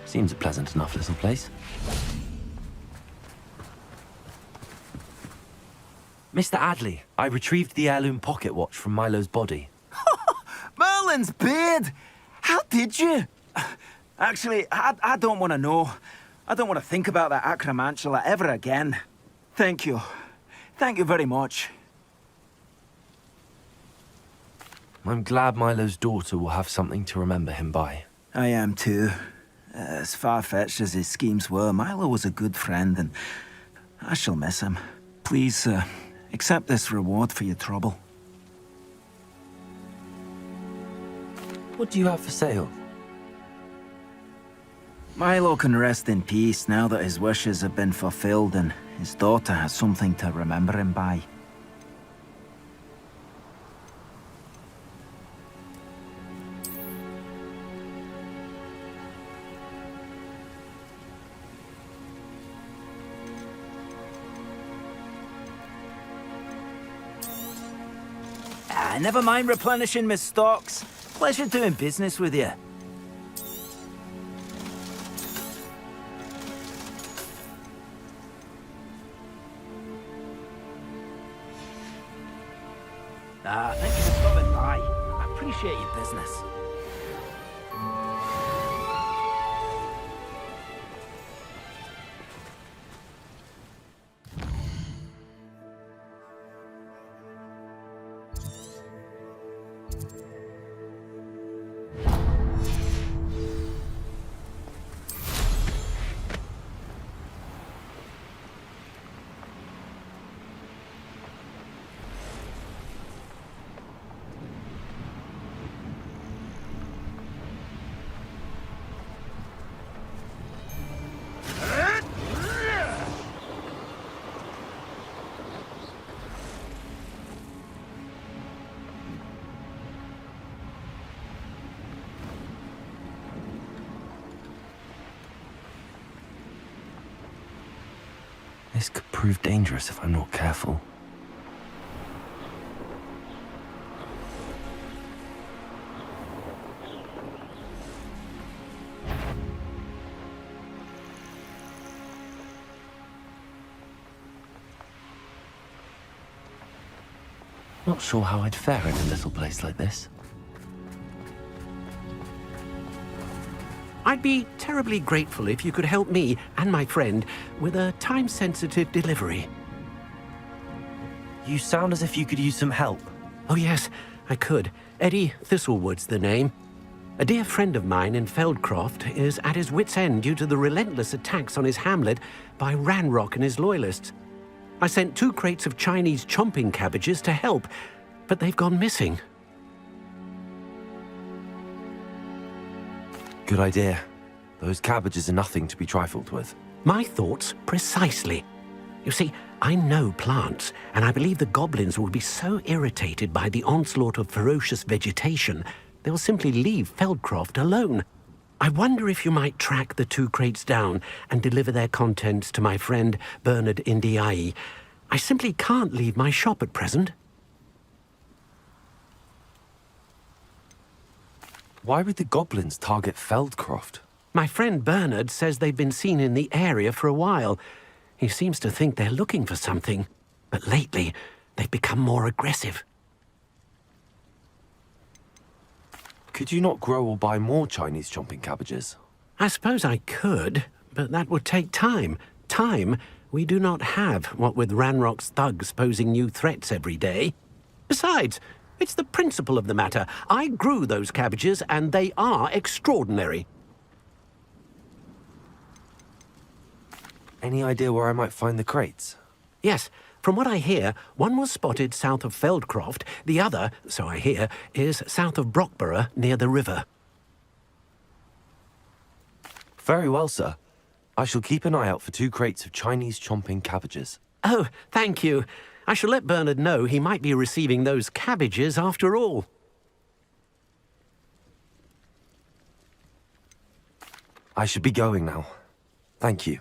Seems a pleasant enough little place. Mr. Adley, I retrieved the heirloom pocket watch from Milo's body. Merlin's beard! How did you? Actually, I don't want to know. I don't want to think about that acromantula ever again. Thank you. Thank you very much. I'm glad Milo's daughter will have something to remember him by. I am too. As far-fetched as his schemes were, Milo was a good friend, and I shall miss him. Please, accept this reward for your trouble. What do you have for sale? Milo can rest in peace now that his wishes have been fulfilled and his daughter has something to remember him by. Never mind replenishing my stocks. Pleasure doing business with you. Thank you for stopping by. I appreciate your business. This could prove dangerous if I'm not careful. Not sure how I'd fare in a little place like this. I'd be terribly grateful if you could help me and my friend with a time-sensitive delivery. You sound as if you could use some help. Oh yes, I could. Eddie Thistlewood's the name. A dear friend of mine in Feldcroft is at his wit's end due to the relentless attacks on his hamlet by Ranrock and his loyalists. I sent 2 crates of Chinese chomping cabbages to help, but they've gone missing. Good idea. Those cabbages are nothing to be trifled with. My thoughts precisely. You see, I know plants, and I believe the goblins will be so irritated by the onslaught of ferocious vegetation, they'll simply leave Feldcroft alone. I wonder if you might track the 2 crates down and deliver their contents to my friend Bernard Indiai. I simply can't leave my shop at present. Why would the goblins target Feldcroft? My friend Bernard says they've been seen in the area for a while. He seems to think they're looking for something, but lately they've become more aggressive. Could you not grow or buy more Chinese chomping cabbages? I suppose I could, but that would take time. Time we do not have, what with Ranrock's thugs posing new threats every day. Besides, it's the principle of the matter. I grew those cabbages, and they are extraordinary. Any idea where I might find the crates? Yes. From what I hear, one was spotted south of Feldcroft. The other, so I hear, is south of Brockborough, near the river. Very well, sir. I shall keep an eye out for 2 crates of Chinese chomping cabbages. Oh, thank you. I shall let Bernard know he might be receiving those cabbages after all. I should be going now. Thank you.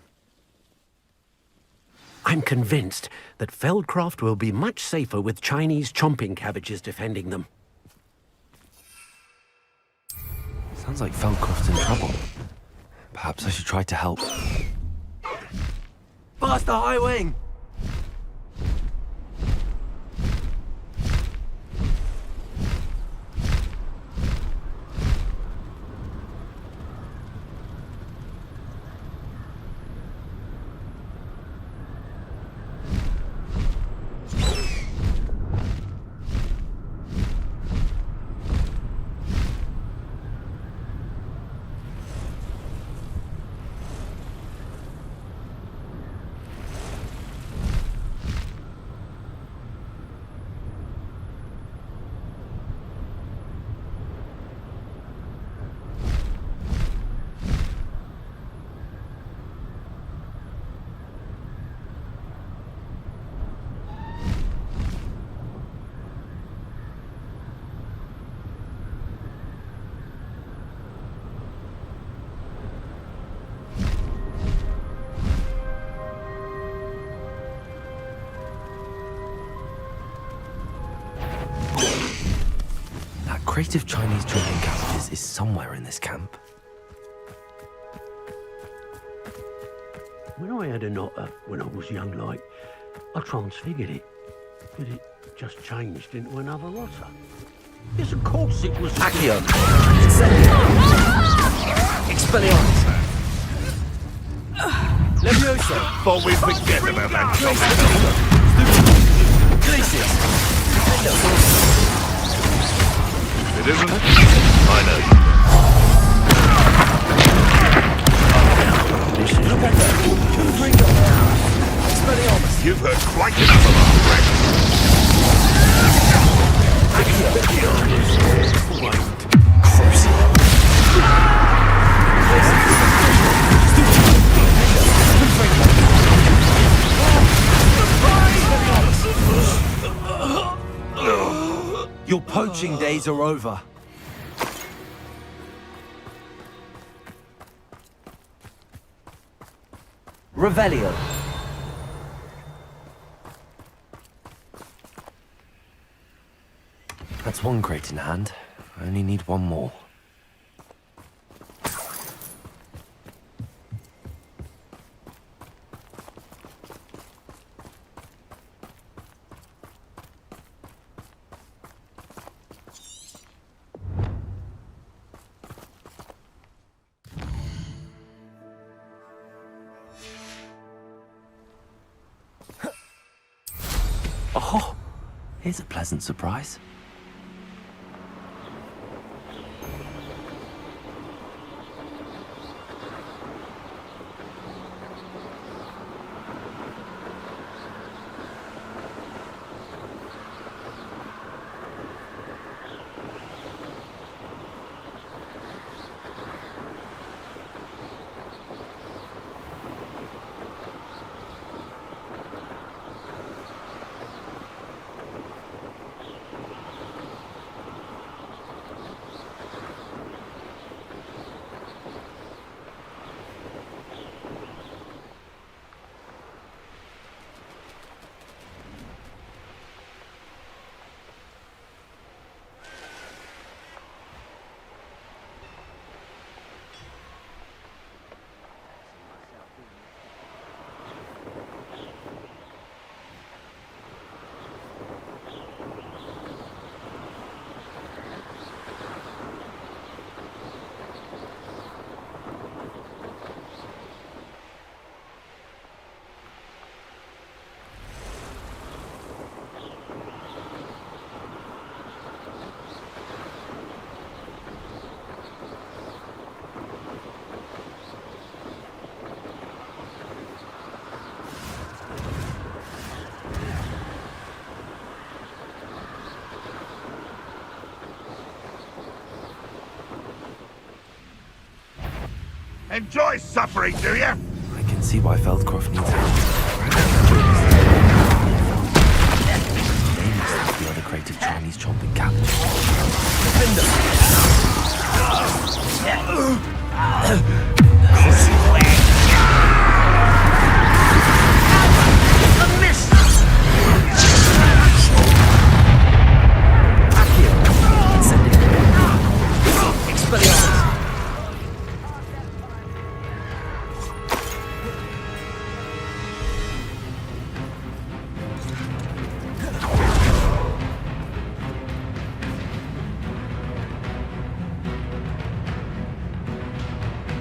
I'm convinced that Feldcroft will be much safer with Chinese chomping cabbages defending them. Sounds like Feldcroft's in trouble. Perhaps I should try to help. Past the high wing! Creative Chinese jumping cabbages is somewhere in this camp. When I had a knotter when I was young, like, I transfigured it. But it just changed into another rotter. Yes, of course it was... Accio! Incendio! Expelliarmus! Levioso! Before we forget about that Glacius! It isn't. I know. You've heard quite enough of our friends. Your poaching days are over. Revelio. That's one crate in hand. I only need one more. Oh, here's a pleasant surprise. Enjoy suffering, do you? I can see why Feldcroft needs help. They must have the other creative Chinese chomping cabbage.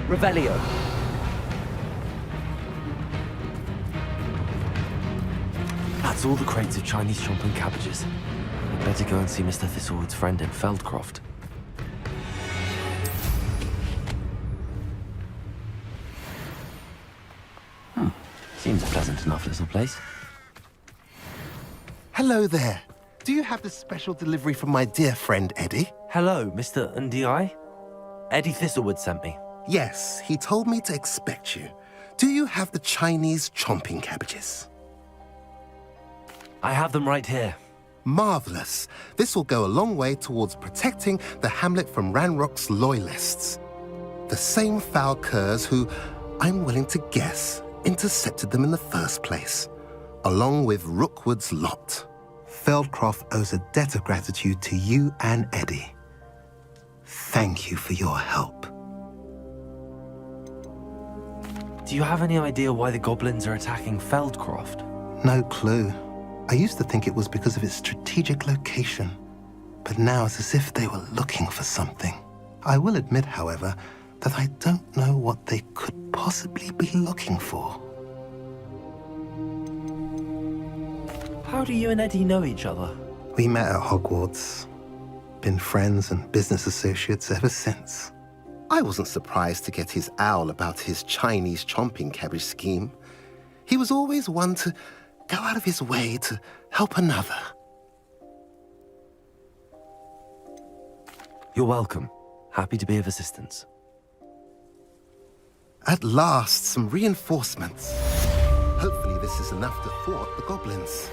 Revelio. That's all the crates of Chinese chomp and cabbages. I'd better go and see Mr. Thistlewood's friend in Feldcroft. Seems a pleasant enough little place. Hello there. Do you have the special delivery from my dear friend Eddie? Hello, Mr. Ndi. Eddie Thistlewood sent me. Yes, he told me to expect you. Do you have the Chinese chomping cabbages? I have them right here. Marvelous. This will go a long way towards protecting the hamlet from Ranrock's loyalists. The same foul curs who, I'm willing to guess, intercepted them in the first place, along with Rookwood's lot. Feldcroft owes a debt of gratitude to you and Eddie. Thank you for your help. Do you have any idea why the goblins are attacking Feldcroft? No clue. I used to think it was because of its strategic location, but now it's as if they were looking for something. I will admit, however, that I don't know what they could possibly be looking for. How do you and Eddie know each other? We met at Hogwarts. Been friends and business associates ever since. I wasn't surprised to get his owl about his Chinese chomping cabbage scheme. He was always one to go out of his way to help another. You're welcome. Happy to be of assistance. At last, some reinforcements. Hopefully this is enough to thwart the goblins.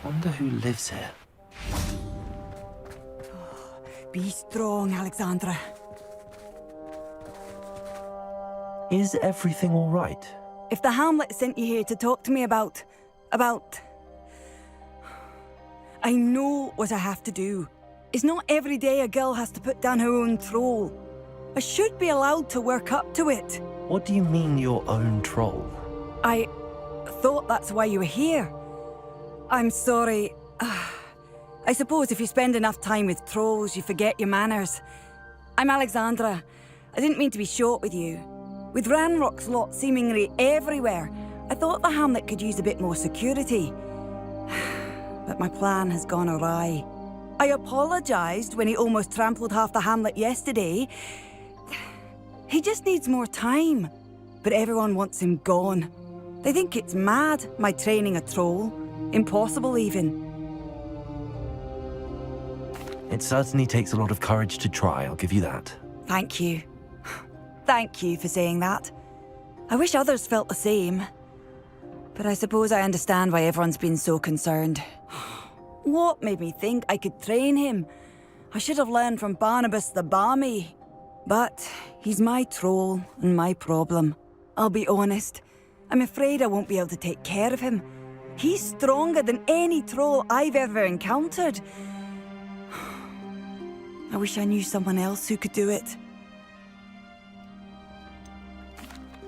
Wonder who lives here. Be strong, Alexandra. Is everything all right? If the Hamlet sent you here to talk to me about... I know what I have to do. It's not every day a girl has to put down her own troll. I should be allowed to work up to it. What do you mean, your own troll? I thought that's why you were here. I'm sorry. I suppose if you spend enough time with trolls, you forget your manners. I'm Alexandra. I didn't mean to be short with you. With Ranrock's lot seemingly everywhere, I thought the Hamlet could use a bit more security. But my plan has gone awry. I apologised when he almost trampled half the Hamlet yesterday. He just needs more time. But everyone wants him gone. They think it's mad, my training a troll. Impossible, even. It certainly takes a lot of courage to try, I'll give you that. Thank you. Thank you for saying that. I wish others felt the same. But I suppose I understand why everyone's been so concerned. What made me think I could train him? I should have learned from Barnabas the Barmy. But he's my troll and my problem. I'll be honest. I'm afraid I won't be able to take care of him. He's stronger than any troll I've ever encountered. I wish I knew someone else who could do it.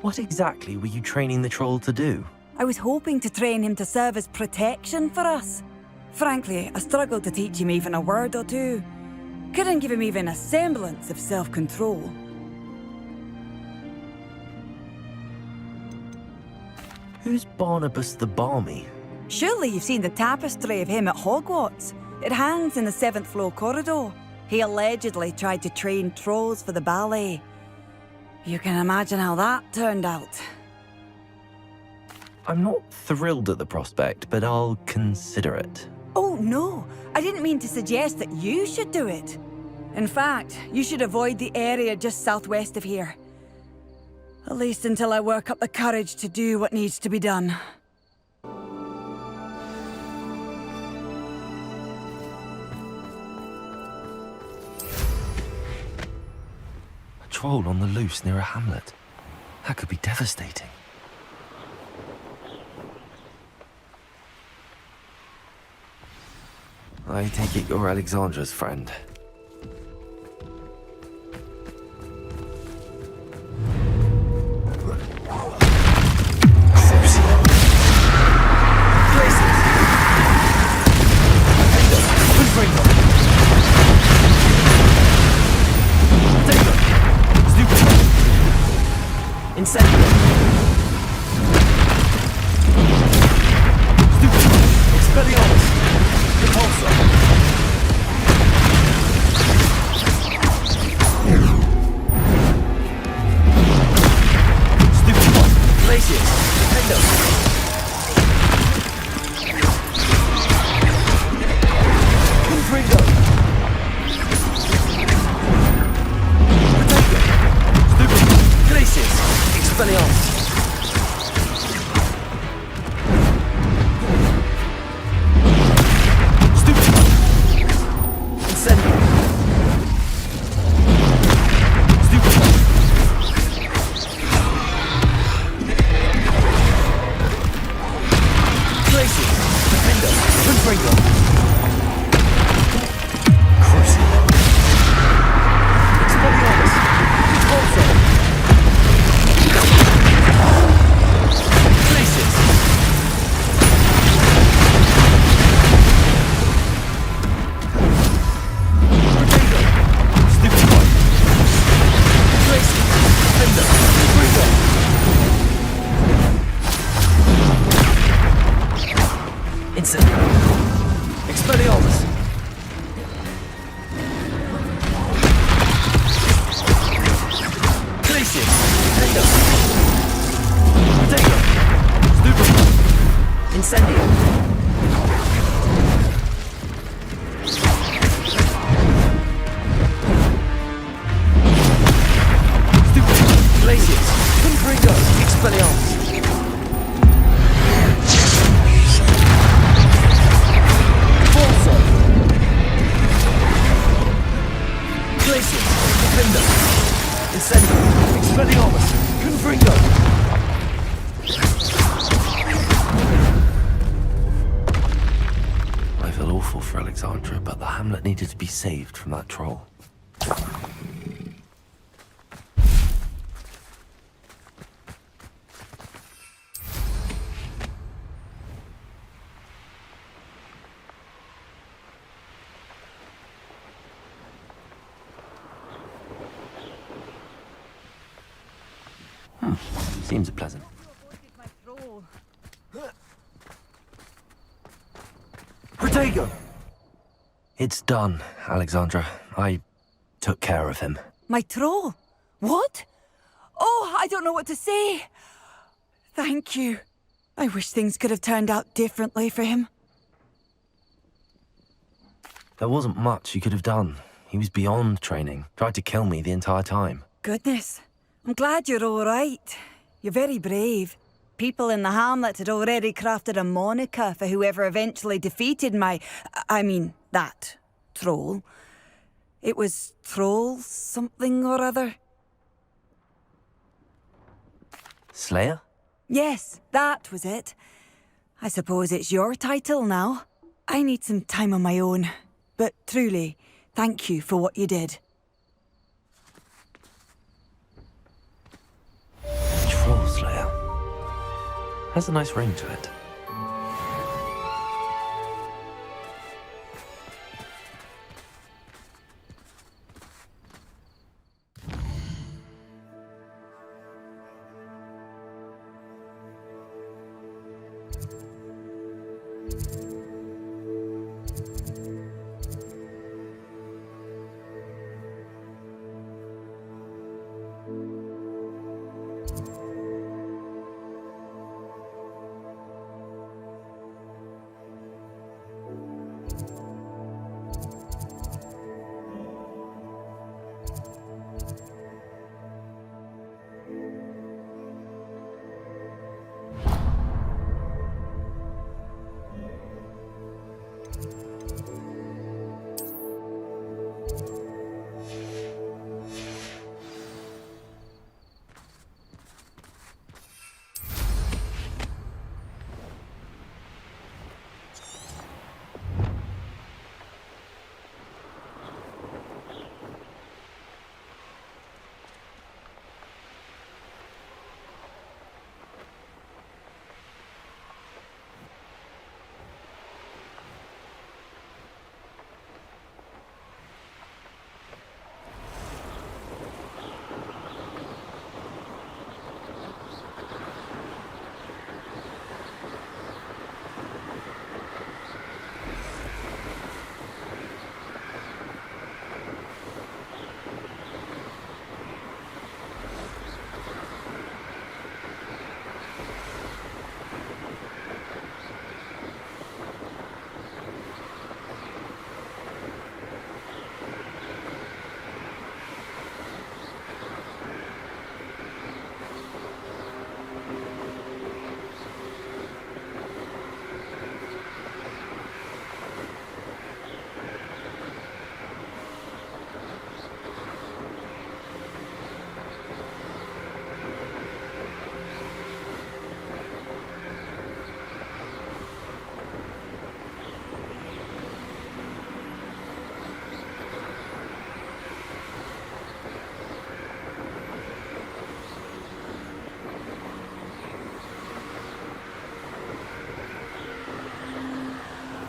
What exactly were you training the troll to do? I was hoping to train him to serve as protection for us. Frankly, I struggled to teach him even a word or two. Couldn't give him even a semblance of self-control. Who's Barnabas the Barmy? Surely you've seen the tapestry of him at Hogwarts. It hangs in the 7th floor corridor. He allegedly tried to train trolls for the ballet. You can imagine how that turned out. I'm not thrilled at the prospect, but I'll consider it. Oh, no. I didn't mean to suggest that you should do it. In fact, you should avoid the area just southwest of here. At least until I work up the courage to do what needs to be done. A troll on the loose near a hamlet. That could be devastating. I take it you're Alexandra's friend. Incendio! Expelliarmus! Repulsor! Stupid one! Glacius! Defendo! Confringo! Protego! Stupid one! Glacius! Expelliarmus! Expelliarmus! Glacius! Defendo! Protego! Stupid! Incendio! Stupid! Glacius! Confringo! Expelliarmus! that needed to be saved from that troll. Seems pleasant. Protego! It's done, Alexandra. I took care of him. My troll? What? Oh, I don't know what to say. Thank you. I wish things could have turned out differently for him. There wasn't much you could have done. He was beyond training. Tried to kill me the entire time. Goodness. I'm glad you're all right. You're very brave. People in the hamlet had already crafted a moniker for whoever eventually defeated that troll. It was Troll something or other. Slayer? Yes, that was it. I suppose it's your title now. I need some time on my own. But truly, thank you for what you did. Troll Slayer. Has a nice ring to it.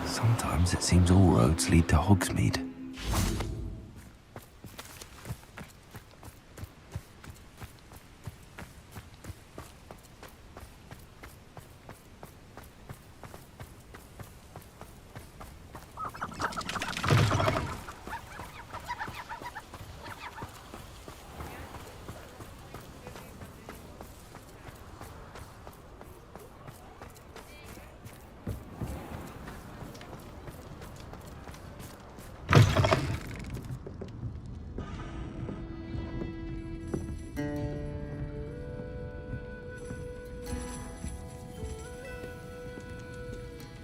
Sometimes it seems all roads lead to Hogsmeade.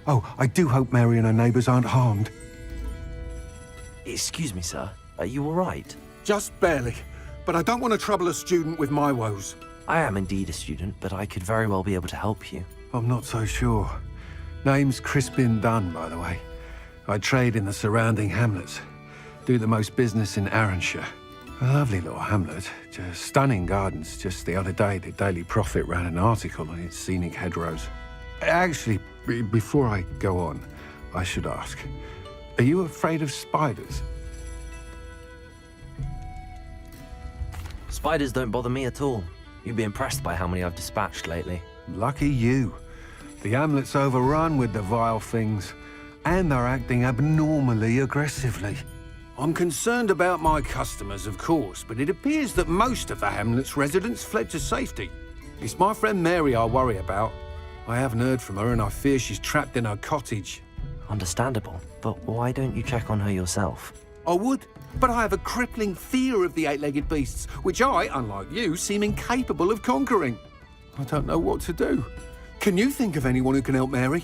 Oh, I do hope Mary and her neighbours aren't harmed. Excuse me, sir. Are you all right? Just barely. But I don't want to trouble a student with my woes. I am indeed a student, but I could very well be able to help you. I'm not so sure. Name's Crispin Dunn, by the way. I trade in the surrounding hamlets. Do the most business in Arranshire. A lovely little hamlet, just stunning gardens. Just the other day, the Daily Prophet ran an article on its scenic hedgerows. Actually, before I go on, I should ask, are you afraid of spiders? Spiders don't bother me at all. You'd be impressed by how many I've dispatched lately. Lucky you. The hamlet's overrun with the vile things, and they're acting abnormally aggressively. I'm concerned about my customers, of course, but it appears that most of the hamlet's residents fled to safety. It's my friend Mary I worry about. I haven't heard from her, and I fear she's trapped in her cottage. Understandable, but why don't you check on her yourself? I would, but I have a crippling fear of the eight-legged beasts, which I, unlike you, seem incapable of conquering. I don't know what to do. Can you think of anyone who can help Mary?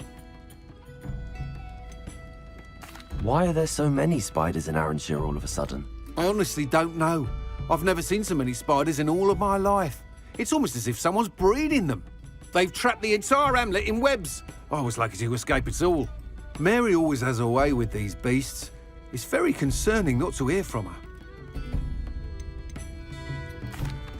Why are there so many spiders in Arranshire all of a sudden? I honestly don't know. I've never seen so many spiders in all of my life. It's almost as if someone's breeding them. They've trapped the entire hamlet in webs. I was lucky to escape it all. Mary always has a way with these beasts. It's very concerning not to hear from her.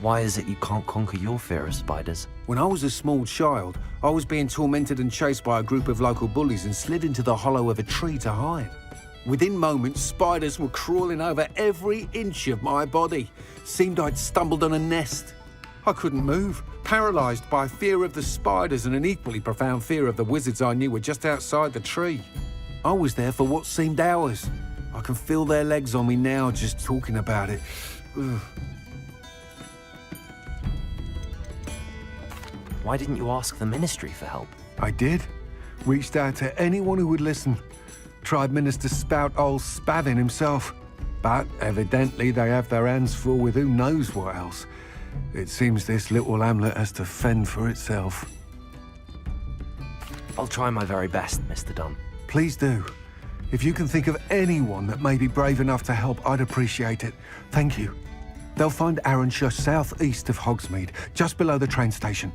Why is it you can't conquer your fear of spiders? When I was a small child, I was being tormented and chased by a group of local bullies and slid into the hollow of a tree to hide. Within moments, spiders were crawling over every inch of my body. Seemed I'd stumbled on a nest. I couldn't move, paralysed by fear of the spiders and an equally profound fear of the wizards I knew were just outside the tree. I was there for what seemed hours. I can feel their legs on me now just talking about it. Ugh. Why didn't you ask the Ministry for help? I did. Reached out to anyone who would listen. Tried Minister Spout old Spavin himself. But evidently they have their hands full with who knows what else. It seems this little hamlet has to fend for itself. I'll try my very best, Mr. Dunn. Please do. If you can think of anyone that may be brave enough to help, I'd appreciate it. Thank you. They'll find Arranshire southeast of Hogsmeade, just below the train station.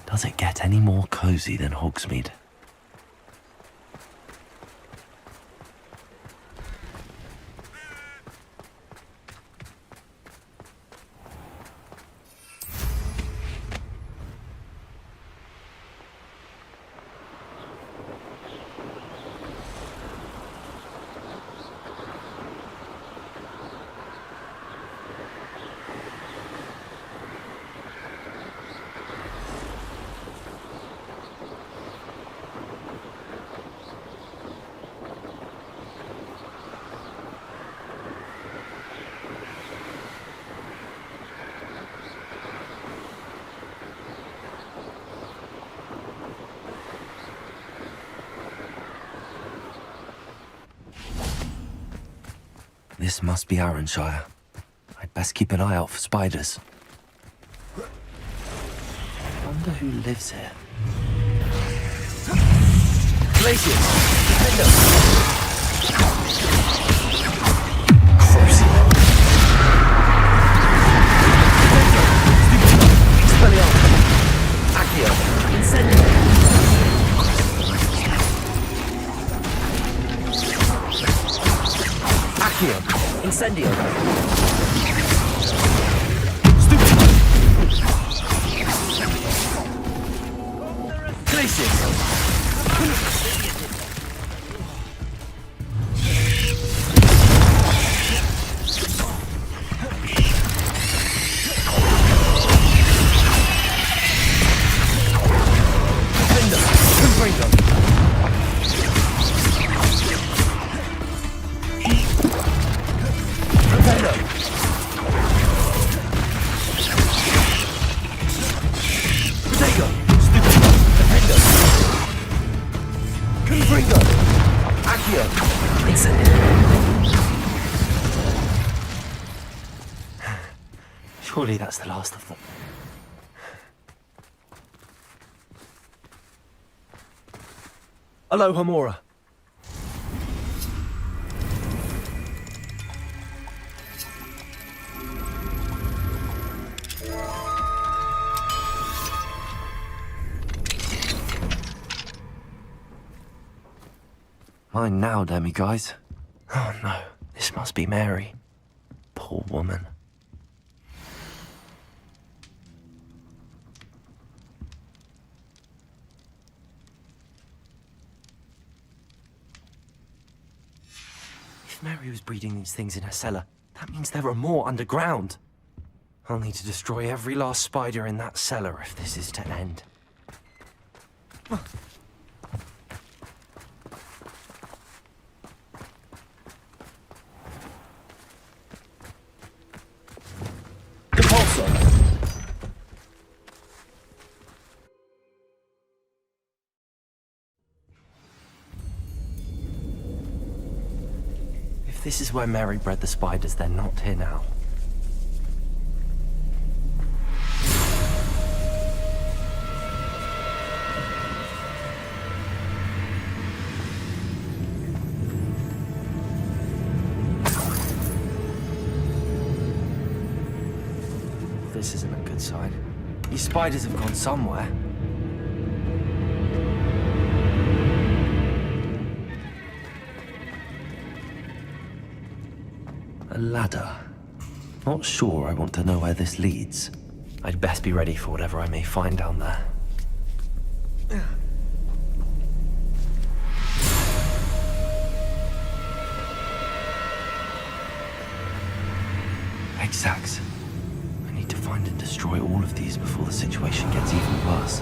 Does it get any more cosy than Hogsmeade? This must be Arranshire. I'd best keep an eye out for spiders. Wonder who lives here. Glaciers! Defender! Crucible! Expelliarmus! Accio! Incendio! Incendio! Glaciers! Defender! Confringo! Protego! Stupid! Defender! Listen. Surely that's the last of them. Aloha, Mora. Mine now, demiguise. Oh no, this must be Mary. Poor woman. If Mary was breeding these things in her cellar, that means there are more underground. I'll need to destroy every last spider in that cellar if this is to end. If this is where Mary bred the spiders, they're not here now. This isn't a good sign. These spiders have gone somewhere. A ladder. Not sure I want to know where this leads. I'd best be ready for whatever I may find down there. Exact. I need to find and destroy all of these before the situation gets even worse.